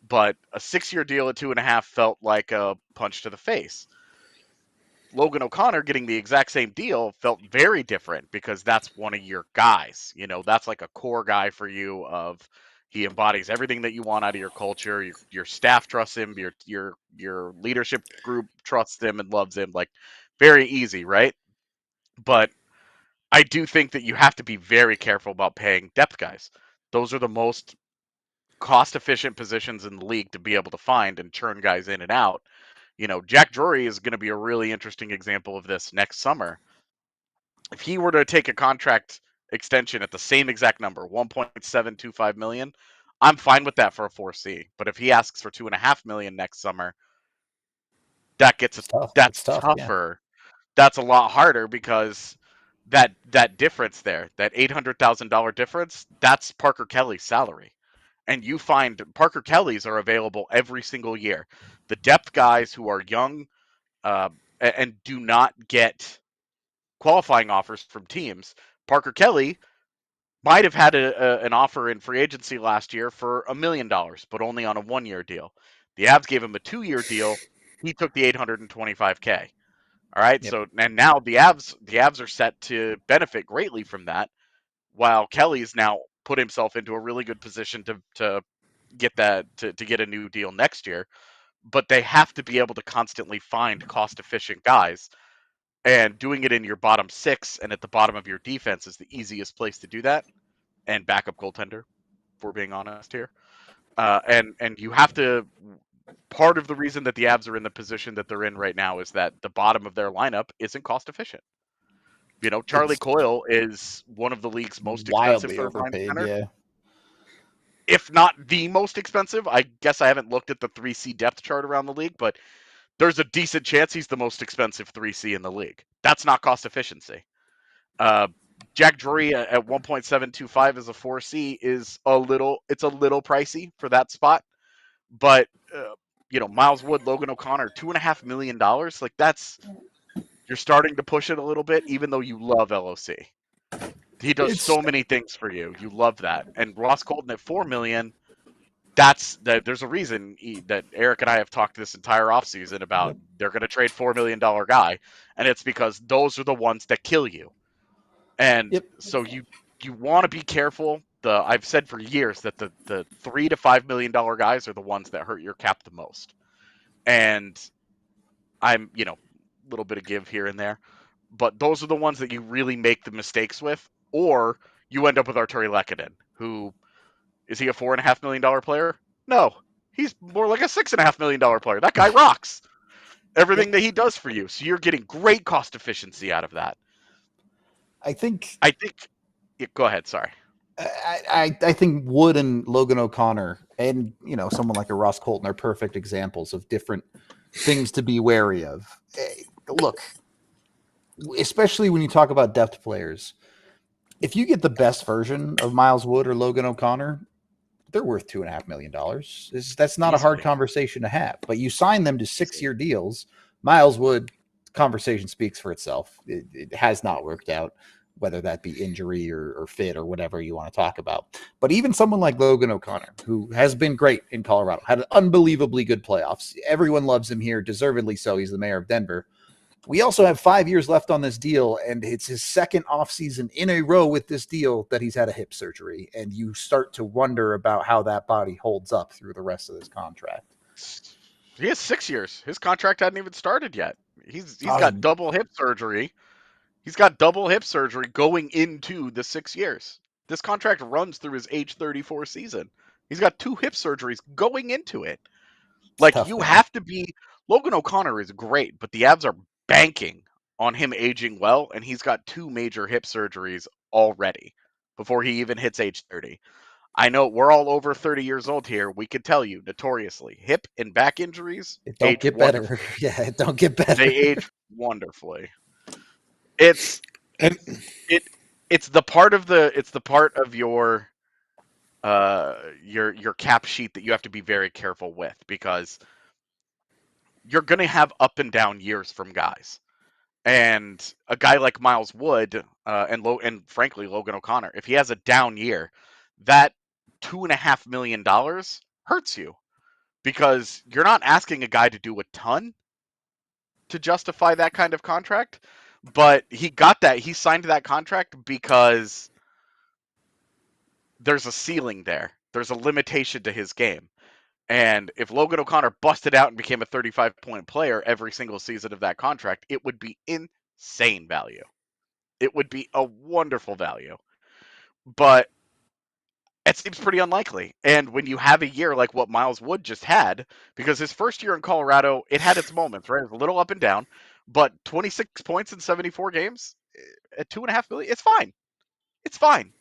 But a 6-year deal at 2.5 felt like a punch to the face. Logan O'Connor getting the exact same deal felt very different because that's one of your guys. You know, that's like a core guy for you. Of he embodies everything that you want out of your culture. Your staff trusts him. Your leadership group trusts him and loves him. Like very easy, right? But I do think that you have to be very careful about paying depth guys. Those are the most cost efficient positions in the league to be able to find and churn guys in and out. You know, Jack Drury is going to be a really interesting example of this next summer. If he were to take a contract extension at the same exact number, 1.725 million, I'm fine with that for a 4C. But if he asks for 2.5 million next summer, It's tough. that's It's tough. Yeah. tougher. That's a lot harder because that difference there, that $800,000 difference, that's Parker Kelly's salary. And you find Parker Kelly's are available every single year. The depth guys who are young and do not get qualifying offers from teams. Parker Kelly might have had an offer in free agency last year for $1 million, but only on a 1-year deal. The Avs gave him a 2-year deal. He took the $825K. All right. Yep. So and now the Avs are set to benefit greatly from that, while Kelly's now put himself into a really good position to get that to get a new deal next year. But they have to be able to constantly find cost efficient guys. And doing it in your bottom 6 and at the bottom of your defense is the easiest place to do that. And backup goaltender, if we're being honest here. And you have to. Part of the reason that the Avs are in the position that they're in right now is that the bottom of their lineup isn't cost efficient. You know, Charlie It's Coyle is one of the league's most expensive wildly third line overpaid. center, Yeah. if not the most expensive. I guess I haven't looked at the 3C depth chart around the league, but there's a decent chance he's the most expensive 3C in the league. That's not cost efficiency. Jack Drury at 1.725 as a 4C is a little pricey for that spot, but you know, Miles Wood, Logan O'Connor, $2.5 million, like you're starting to push it a little bit, even though you love LOC. He does It's so many things for you. You love that. And Ross Colton at $4 million, there's a reason that Eric and I have talked this entire offseason about they're going to trade $4 million guy, and it's because those are the ones that kill you. And so you want to be careful. I've said for years that the $3 to $5 million guys are the ones that hurt your cap the most. And I'm, you know, a little bit of give here and there, but those are the ones that you really make the mistakes with, or you end up with Arturi Lehkonen, who is he a $4.5 million player? No, he's more like a $6.5 million player. That guy rocks everything that he does for you. So you're getting great cost efficiency out of that. I think. Yeah, go ahead. Sorry. I think Wood and Logan O'Connor and, you know, someone like a Ross Colton are perfect examples of different things to be wary of. Look, especially when you talk about depth players, if you get the best version of Miles Wood or Logan O'Connor, they're worth $2.5 million. That's not a hard conversation to have. But you sign them to 6-year deals. Miles Wood, conversation speaks for itself. It has not worked out, whether that be injury or fit or whatever you want to talk about. But even someone like Logan O'Connor, who has been great in Colorado, had unbelievably good playoffs. Everyone loves him here, deservedly so. He's the mayor of Denver. We also have 5 years left on this deal, and it's his second offseason in a row with this deal that he's had a hip surgery, and you start to wonder about how that body holds up through the rest of this contract. He has 6 years. His contract hadn't even started yet. He's got double hip surgery. He's got double hip surgery going into the 6 years. This contract runs through his age 34 season. He's got 2 hip surgeries going into it. Like, tough, you man. have to be. Logan O'Connor is great, but the Avs are banking on him aging well, and he's got 2 major hip surgeries already before he even hits age 30. I know we're all over 30 years old here. We could tell you notoriously, hip and back injuries It don't age get wonderfully. better. Yeah, it don't get better. They age wonderfully. It's And it's the part of your cap sheet that you have to be very careful with, because you're going to have up and down years from guys. And a guy like Miles Wood and frankly Logan O'Connor, if he has a down year, that $2.5 million hurts you, because you're not asking a guy to do a ton to justify that kind of contract. But he signed that contract because there's a ceiling there. There's a limitation to his game. And if Logan O'Connor busted out and became a 35-point player every single season of that contract, it would be insane value. It would be a wonderful value. But it seems pretty unlikely. And when you have a year like what Miles Wood just had, because his first year in Colorado, it had its moments, right? It was a little up and down, but 26 points in 74 games at $2.5 million, it's fine. It's fine.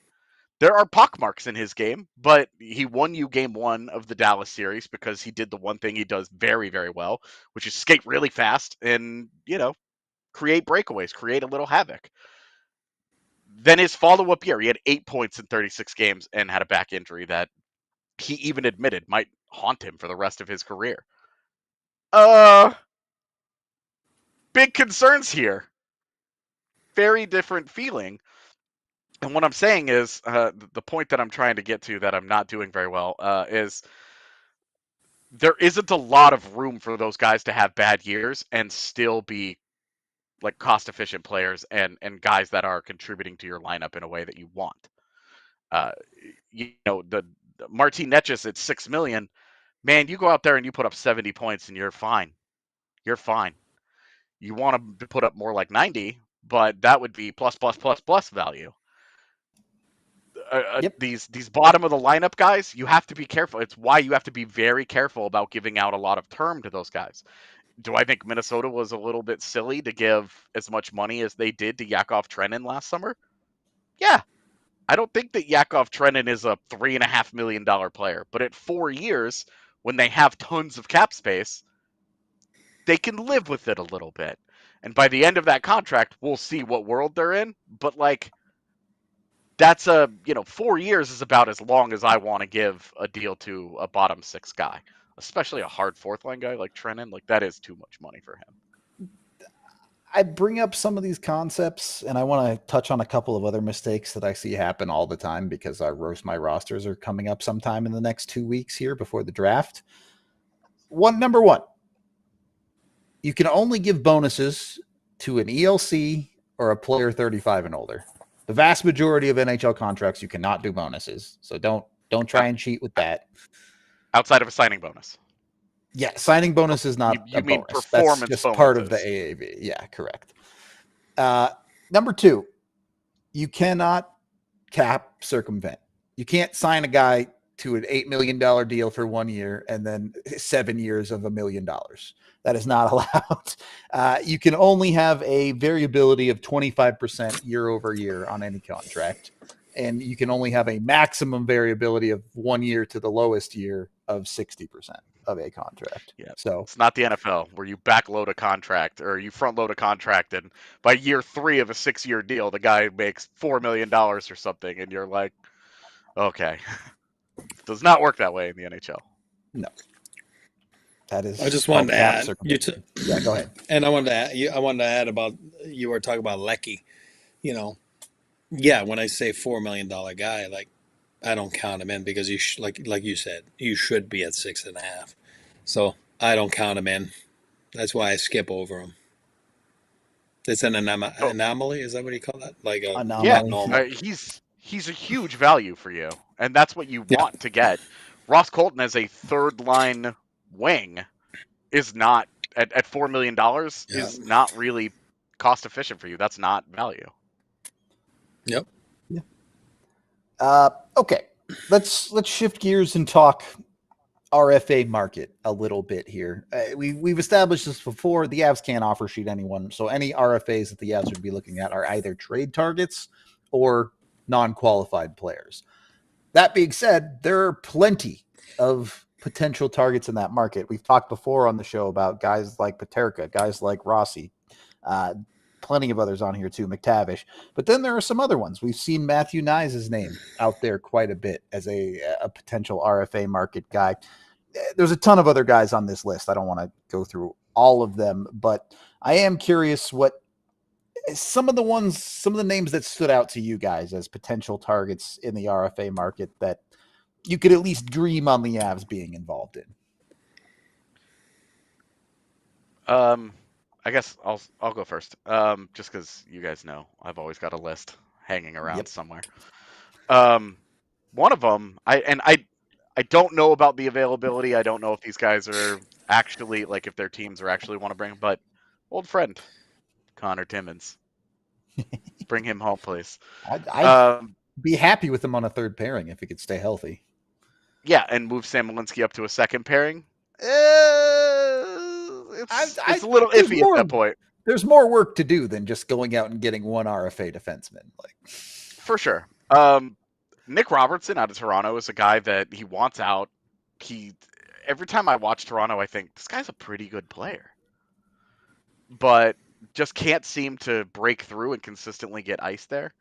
There are pockmarks in his game, but he won you game 1 of the Dallas series because he did the one thing he does very, very well, which is skate really fast and, create breakaways, create a little havoc. Then his follow-up year, he had 8 points in 36 games and had a back injury that he even admitted might haunt him for the rest of his career. Big concerns here. Very different feeling. And what I'm saying is, the point that I'm trying to get to that I'm not doing very well is there isn't a lot of room for those guys to have bad years and still be like cost-efficient players and guys that are contributing to your lineup in a way that you want. The Martin Netjes at $6 million, man, you go out there and you put up 70 points and you're fine. You're fine. You want to put up more like 90, but that would be plus value. Yep. These bottom of the lineup guys, you have to be careful. It's why you have to be very careful about giving out a lot of term to those guys. Do I think Minnesota was a little bit silly to give as much money as they did to Yakov Trenin last summer? Yeah. I don't think that Yakov Trenin is a $3.5 million player, but at 4 years, when they have tons of cap space, they can live with it a little bit. And by the end of that contract, we'll see what world they're in. But that's 4 years is about as long as I want to give a deal to a bottom 6 guy, especially a hard 4th line guy like Trenin. That is too much money for him. I bring up some of these concepts, and I want to touch on a couple of other mistakes that I see happen all the time, because our Roast My Rosters are coming up sometime in the next 2 weeks here before the draft. Number one, you can only give bonuses to an ELC or a player 35 and older. The vast majority of NHL contracts, you cannot do bonuses. So don't try and cheat with that. Outside of a signing bonus. Yeah, signing bonus is not you a mean bonus. performance That's just bonuses. part of the AAV. Yeah, correct. Number two, you cannot cap circumvent. You can't sign a guy to an $8 million deal for 1 year and then 7 years of $1 million. That is not allowed. You can only have a variability of 25% year over year on any contract. And you can only have a maximum variability of 1 year to the lowest year of 60% of a contract. Yeah. So it's not the NFL where you backload a contract or you front load a contract, and by year 3 of a 6-year deal, the guy makes $4 million or something, and you're like, okay. It does not work that way in the NHL. No. That is. I just wanted to add. Yeah, go ahead. And I wanted to add about, you were talking about Lecky. Yeah, when I say $4 million guy, I don't count him in, because you like you said, you should be at 6.5. So I don't count him in. That's why I skip over him. It's an anomaly. Is that what you call that? Anomaly. Yeah, he's a huge value for you, and that's what you want to get. Ross Colton as a 3rd line wing is not at $4 million is not really cost efficient for you. That's not value. Yep. Yeah. Okay. Let's shift gears and talk RFA market a little bit here. We've established this before. The Avs can't offer sheet anyone, so any RFAs that the Avs would be looking at are either trade targets or non-qualified players. That being said, there are plenty of potential targets in that market. We've talked before on the show about guys like Paterka, guys like Rossi, plenty of others on here too, McTavish. But then there are some other ones. We've seen Matthew Nyes' name out there quite a bit as a potential RFA market guy. There's a ton of other guys on this list. I don't want to go through all of them, but I am curious what some of the names that stood out to you guys as potential targets in the RFA market that you could at least dream on the Avs being involved in. I guess I'll go first. Just because you guys know I've always got a list hanging around somewhere. One of them, I don't know about the availability. I don't know if these guys are actually, like, if their teams are actually want to bring, but old friend Connor Timmins, bring him home, please. I'd be happy with him on a third pairing if he could stay healthy. Yeah, and move Sam Malinsky up to a second pairing. It's a little iffy at that point. There's more work to do than just going out and getting one RFA defenseman. For sure. Nick Robertson out of Toronto is a guy that he wants out. Every time I watch Toronto, I think this guy's a pretty good player, but just can't seem to break through and consistently get ice there.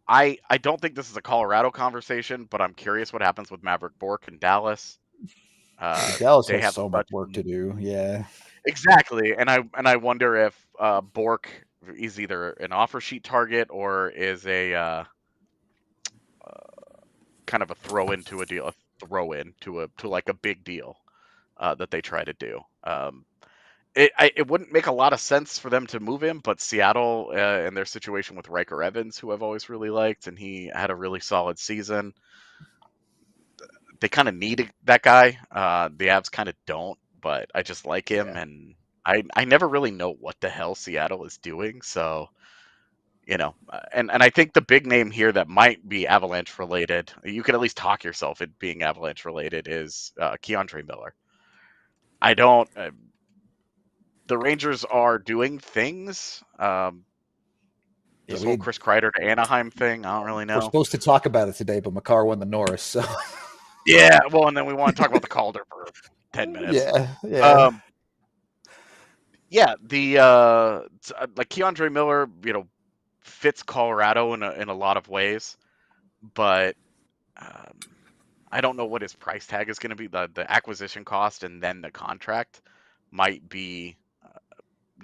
I don't think this is a Colorado conversation, but I'm curious what happens with Maverick Bourque in Dallas. Dallas has so much work to do. Yeah, exactly. And I wonder if Bourque is either an offer sheet target or is a kind of a throw into a deal, to like a big deal that they try to do. It wouldn't make a lot of sense for them to move him, but Seattle and their situation with Riker Evans, who I've always really liked, and he had a really solid season. They kind of need that guy. The Avs kind of don't, but I just like him, and I never really know what the hell Seattle is doing. So, and I think the big name here that might be Avalanche related, you can at least talk yourself into being Avalanche related, is Keandre Miller. I don't. The Rangers are doing things. This whole Chris Kreider to Anaheim thing, I don't really know. We're supposed to talk about it today, but Makar won the Norris, so. Yeah, well, and then we want to talk about the Calder for 10 minutes. Like Keandre Miller, fits Colorado in a lot of ways, but I don't know what his price tag is going to be. The acquisition cost and then the contract might be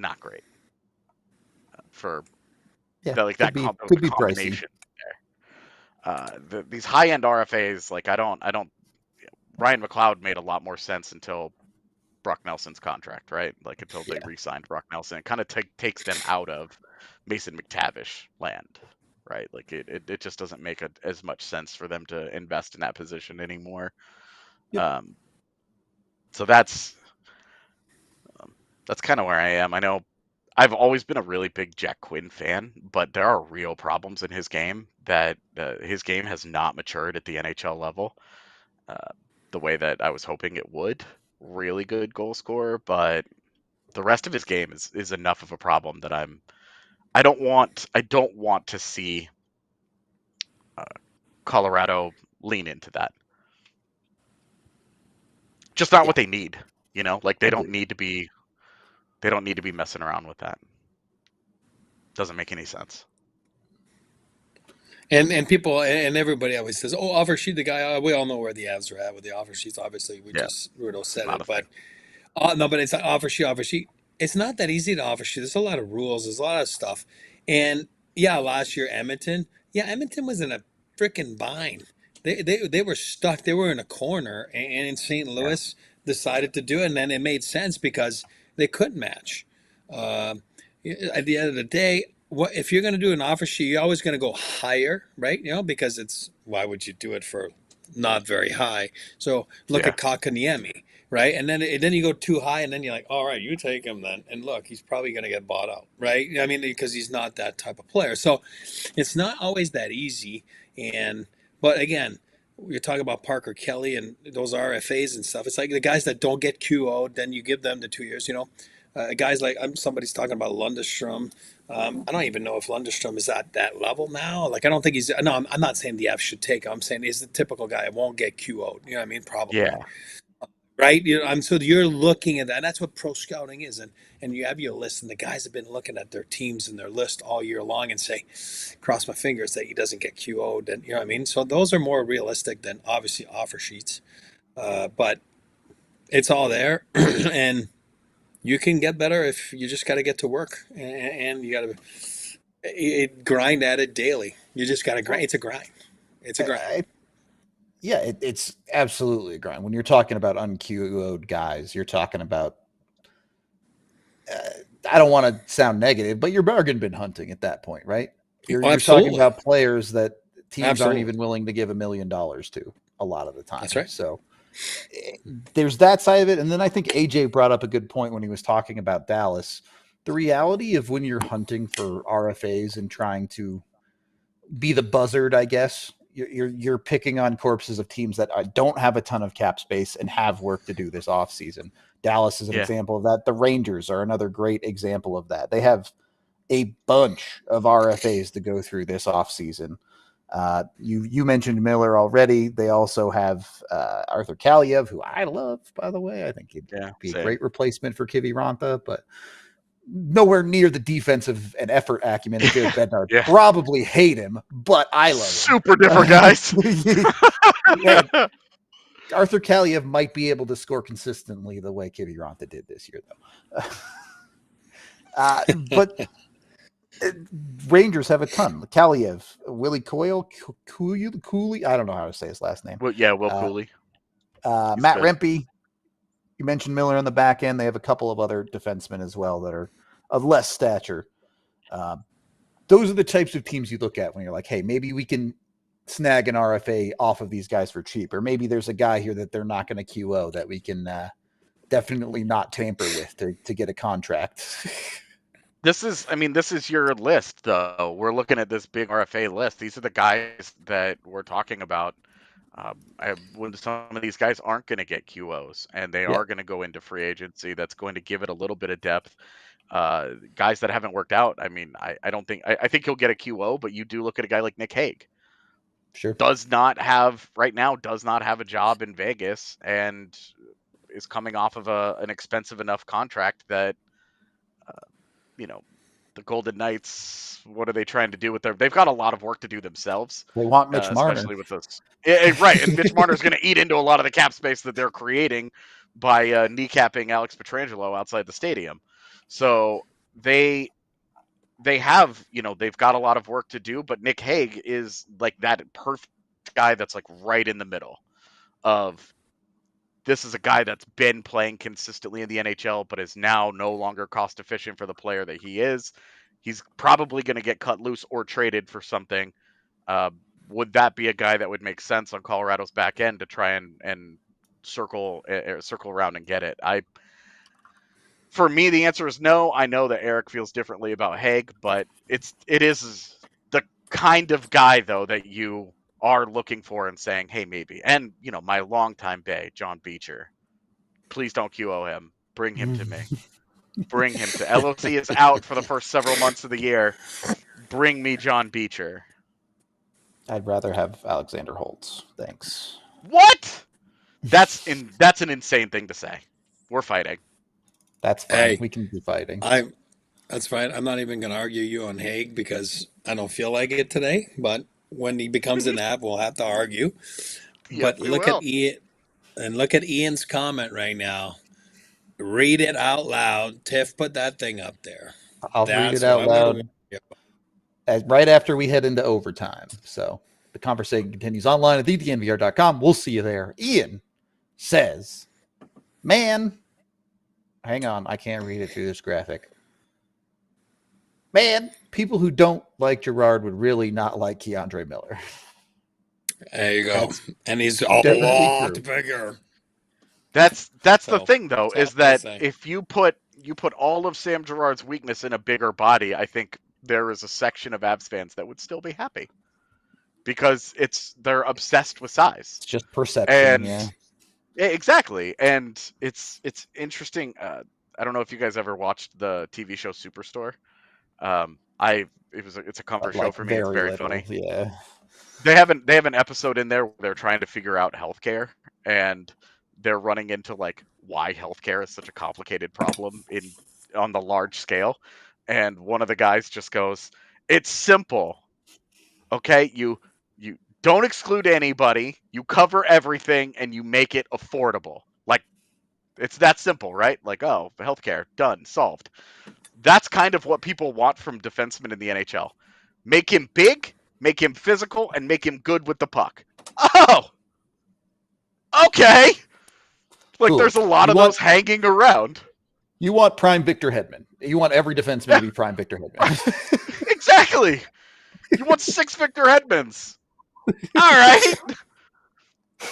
not great for that could be combination there. These high end RFAs, like I don't. Ryan McLeod made a lot more sense until Brock Nelson's contract, right? Like until they re-signed Brock Nelson, it kind of takes them out of Mason McTavish land, right? Like it just doesn't make as much sense for them to invest in that position anymore. Yep. So that's kind of where I am. I know I've always been a really big Jack Quinn fan, but there are real problems in his game that his game has not matured at the NHL level the way that I was hoping it would. Really good goal scorer, but the rest of his game is enough of a problem that I don't want to see Colorado lean into that. Just not what they need, like they don't need to be messing around with that. Doesn't make any sense. And people and everybody always says, "Oh, offer sheet, the guy." We all know where the Avs are at with the offer sheets. Obviously, Rudo said it, but but it's offer sheet. It's not that easy to offer sheet. There's a lot of rules. There's a lot of stuff. And last year Edmonton was in a freaking bind. They were stuck. They were in a corner, and in St. Louis decided to do it, and then it made sense because they couldn't match. At the end of the day, if you're going to do an offer sheet, you're always going to go higher, right? Because why would you do it for not very high? So look at Kotkaniemi. right? And then you go too high, and then you're like, all right, you take him then. And look, he's probably going to get bought out, right? I mean, because he's not that type of player. So it's not always that easy. But again, you're talking about Parker Kelly and those RFAs and stuff. It's like the guys that don't get QO'd, then you give them the 2 years. Guys like somebody's talking about Lundestrom. I don't even know if Lundestrom is at that level now. Like, I don't think he's. No, I'm not saying the F should take him. I'm saying he's the typical guy that won't get QO'd. You know what I mean? Probably. Yeah. Right. So you're looking at that. And that's what pro scouting is, and you have your list, and the guys have been looking at their teams and their list all year long, and say, cross my fingers that he doesn't get QO'd. And you know what I mean. So those are more realistic than obviously offer sheets, but it's all there, and you can get better if you just got to get to work, and you got to grind at it daily. You just got to grind. It's a grind. It's a grind. Yeah, it's absolutely a grind. When you're talking about unQO'd guys, you're talking about, I don't want to sound negative, but you're bargain bin hunting at that point, right? You're talking about players that teams aren't even willing to give $1 million to a lot of the time. That's right. So there's that side of it. And then I think AJ brought up a good point when he was talking about Dallas. The reality of when you're hunting for RFAs and trying to be the buzzard, I guess, you're picking on corpses of teams that don't have a ton of cap space and have work to do this offseason. Dallas is an example of that. The Rangers are another great example of that. They have a bunch of RFAs to go through this offseason. You mentioned Miller already. They also have Arthur Kaliev, who I love, by the way. I think he'd be a great replacement for Kiviranta, but nowhere near the defensive and effort acumen of Jared Bednar. Probably hate him, but I love him. Super different guys. Arthur Kaliev might be able to score consistently the way Kiviranta did this year, though. But Rangers have a ton. Kaliev, Willie Coyle, Cooley. I don't know how to say his last name. Will Cooley. Matt Rempe. You mentioned Miller on the back end. They have a couple of other defensemen as well that are of less stature. Those are the types of teams you look at when you're like, hey, maybe we can snag an RFA off of these guys for cheap. Or maybe there's a guy here that they're not going to QO that we can definitely not tamper with to get a contract. This is your list, though. We're looking at this big RFA list. These are the guys that we're talking about. When some of these guys aren't going to get QOs and they are going to go into free agency, that's going to give it a little bit of depth. Guys that haven't worked out. I mean, I think he'll get a QO, but you do look at a guy like Nick Hague. Sure. Does not have a job in Vegas and is coming off of an expensive enough contract that, the Golden Knights, what are they trying to do with they've got a lot of work to do themselves. They want Mitch Marner. Especially with this. Right. And Mitch Marner is going to eat into a lot of the cap space that they're creating by kneecapping Alex Pietrangelo outside the stadium. So they have, they've got a lot of work to do, but Nick Hague is like that perfect guy that's like right in the middle of, this is a guy that's been playing consistently in the NHL, but is now no longer cost efficient for the player that he is. He's probably going to get cut loose or traded for something. Would that be a guy that would make sense on Colorado's back end to try and circle around and get it? For me, the answer is no. I know that Eric feels differently about Hague, but it is the kind of guy, though, that you are looking for and saying, hey, maybe. And, my longtime Bay, John Beecher, please don't QO him. Bring him to me. Bring him to LOC is out for the first several months of the year. Bring me John Beecher. I'd rather have Alexander Holtz. Thanks. What? That's an insane thing to say. We're fighting. That's fine. Hey, we can be fighting. That's fine. I'm not even going to argue you on Hague because I don't feel like it today, but when he becomes an app, we'll have to argue. But look at Ian, and look at Ian's comment right now. Read it out loud. Tiff, put that thing up there. I'll read it out loud right after we head into overtime. So the conversation continues online at DNVR.com. We'll see you there. Ian says, man, hang on. I can't read it through this graphic. Man, people who don't like Girard would really not like Keandre Miller. There you go. And he's a lot bigger. That's the So, thing though, that's is all I that say. if you put all of Sam Girard's weakness in a bigger body, I think there is a section of Avs fans that would still be happy because they're obsessed with size. It's just perception. And Yeah. exactly, and it's interesting. I don't know if you guys ever watched the TV show Superstore. It's a comfort show Like for me. It's very very little. funny. Yeah. They have an episode in there where they're trying to figure out healthcare, and they're running into like why healthcare is such a complicated problem on the large scale. And one of the guys just goes, "It's simple. Okay, you don't exclude anybody, you cover everything, and you make it affordable. Like it's that simple, right? Like, oh, healthcare, done, solved." That's kind of what people want from defensemen in the NHL. Make him big, make him physical, and make him good with the puck. Oh, okay. Like Cool. there's a lot of those hanging around. You want prime Victor Hedman. You want every defenseman to be prime Victor Hedman. Exactly. You want 6 Victor Hedmans. All right.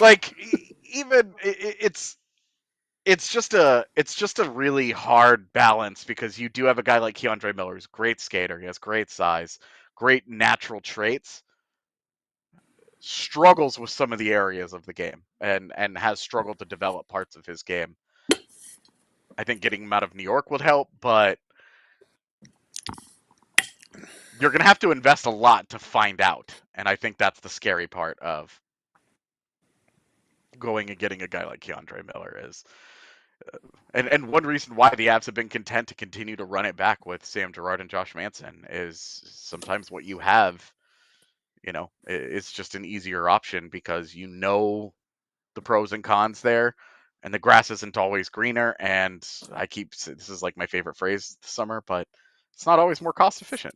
Like even it's just a really hard balance because you do have a guy like Keandre Miller who's a great skater. He has great size, great natural traits. Struggles with some of the areas of the game and has struggled to develop parts of his game. I think getting him out of New York would help, but you're going to have to invest a lot to find out. And I think that's the scary part of going and getting a guy like Keandre Miller is. And one reason why the Avs have been content to continue to run it back with Sam Girard and Josh Manson is sometimes what you have, it's just an easier option because the pros and cons there, and the grass isn't always greener. And this is like my favorite phrase this summer, but it's not always more cost efficient.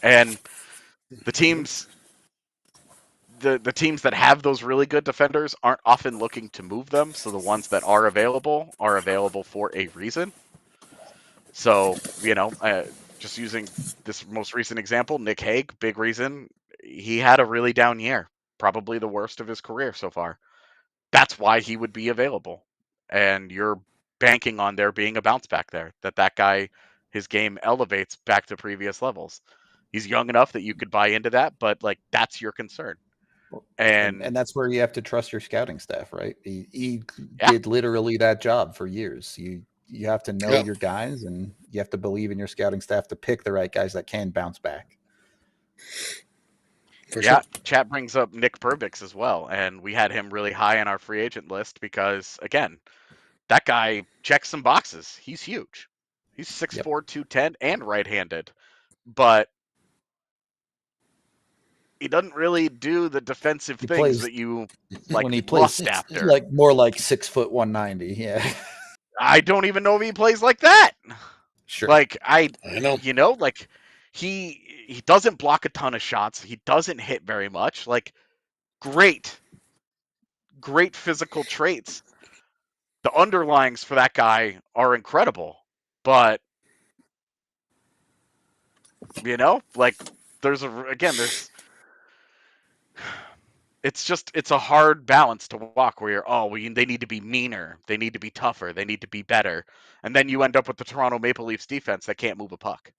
And the teams the teams that have those really good defenders aren't often looking to move them, so the ones that are available for a reason. So, just using this most recent example, Nick Hague, big reason, he had a really down year, probably the worst of his career so far. That's why he would be available. And you're banking on there being a bounce back there, that guy, his game elevates back to previous levels. He's young enough that you could buy into that, but like that's your concern. And that's where you have to trust your scouting staff, right? He did literally that job for years. You have to know your guys, and you have to believe in your scouting staff to pick the right guys that can bounce back. For sure. Chat brings up Nick Perbix as well, and we had him really high on our free agent list because, again, that guy checks some boxes. He's huge. He's 6'4", 210, and right-handed, but he doesn't really do the defensive things that you like when he plays after. Like more like 6 foot 190. Yeah. I don't even know if he plays like that. Sure. Like I know, like he doesn't block a ton of shots. He doesn't hit very much. Like great physical traits. The underlyings for that guy are incredible, but like there's it's a hard balance to walk where they need to be meaner, they need to be tougher, they need to be better, and then you end up with the Toronto Maple Leafs defense that can't move a puck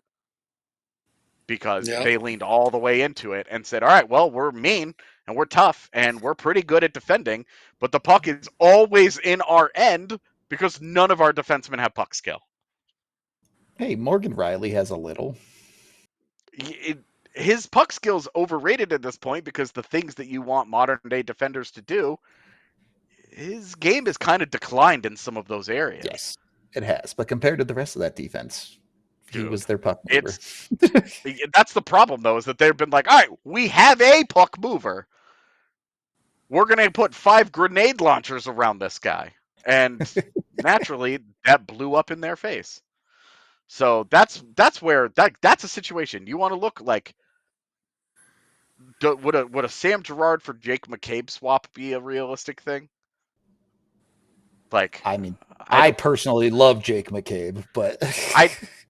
because they leaned all the way into it and said, all right, well, we're mean and we're tough and we're pretty good at defending, but the puck is always in our end because none of our defensemen have puck skill. Hey, Morgan Riley has a little. His puck skill's overrated at this point because the things that you want modern day defenders to do, his game has kind of declined in some of those areas. Yes, it has. But compared to the rest of that defense, he was their puck mover. That's the problem, though, is that they've been like, all right, we have a puck mover. We're going to put 5 grenade launchers around this guy. And naturally, that blew up in their face. So that's where that's a situation. You want to look like, would a Sam Girard for Jake McCabe swap be a realistic thing? Like, I mean, I personally love Jake McCabe, but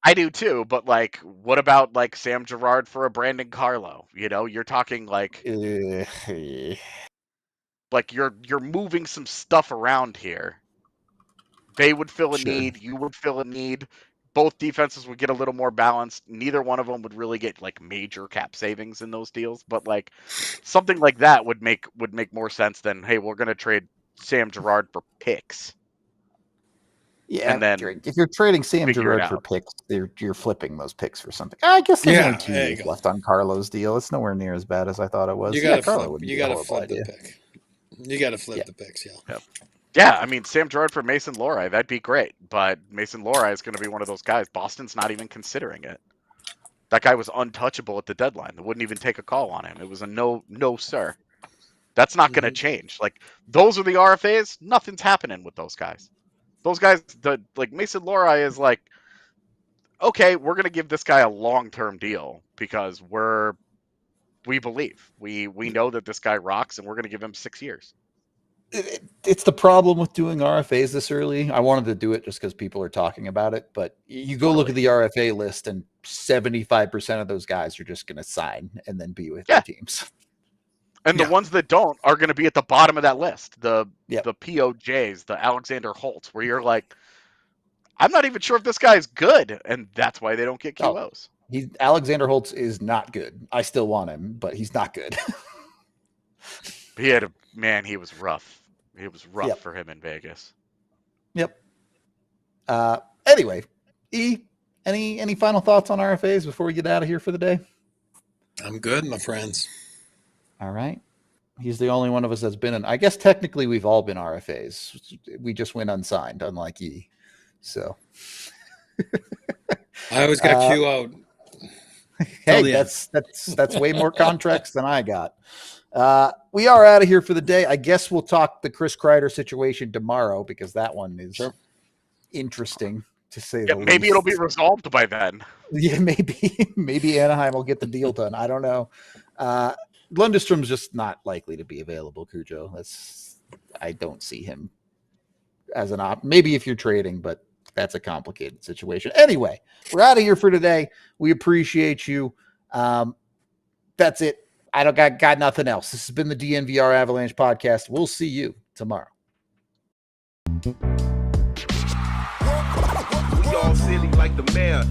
I do too. But like, what about like Sam Girard for a Brandon Carlo? You're talking like you're moving some stuff around here. They would fill a Sure. need. You would fill a need. Both defenses would get a little more balanced. Neither one of them would really get like major cap savings in those deals, but like something like that would make more sense than, hey, we're going to trade Sam Girard for picks. Yeah, And then if you're trading Sam figure it Girard for out. picks, you're flipping those picks for something. I guess there's Yeah, only 2 there you years go. left on Carlo's deal. It's nowhere near as bad as I thought it was. You Yeah, gotta Carlo flip. wouldn't You be a gotta horrible flip the idea. pick. You gotta flip Yeah. the picks. Yeah. Yep. Yeah, I mean, Sam Girard for Mason Lohrei, that'd be great. But Mason Lohrei is going to be one of those guys. Boston's not even considering it. That guy was untouchable at the deadline. They wouldn't even take a call on him. It was a no, sir. That's not going to change. Like, those are the RFAs. Nothing's happening with those guys. Those guys, like Mason Lohrei is like, okay, we're going to give this guy a long-term deal because we believe. We know that this guy rocks, and we're going to give him 6 years. It's the problem with doing RFAs this early. I wanted to do it just because people are talking about it, but you go look at the RFA list, and 75% of those guys are just going to sign and then be with their teams. And the ones that don't are going to be at the bottom of that list. The POJs, the Alexander Holtz, where you're like, I'm not even sure if this guy's good, and that's why they don't get QOs. Alexander Holtz is not good. I still want him, but he's not good. He was rough. It was rough for him in Vegas. Yep. Anyway, any final thoughts on RFAs before we get out of here for the day? I'm good, my friends. All right. He's the only one of us that's been in. I guess technically we've all been RFAs. We just went unsigned, unlike E. So I always got Q out. Hey, that's way more contracts than I got. We are out of here for the day. I guess we'll talk the Chris Kreider situation tomorrow because that one is interesting to say the least. Maybe it'll be resolved by then. Yeah, maybe Anaheim will get the deal done. I don't know. Lundstrom's just not likely to be available, Cujo. I don't see him as an op. Maybe if you're trading, but that's a complicated situation. Anyway, we're out of here for today. We appreciate you. That's it. I don't got nothing else. This has been the DNVR Avalanche Podcast. We'll see you tomorrow. We all silly like the mayor.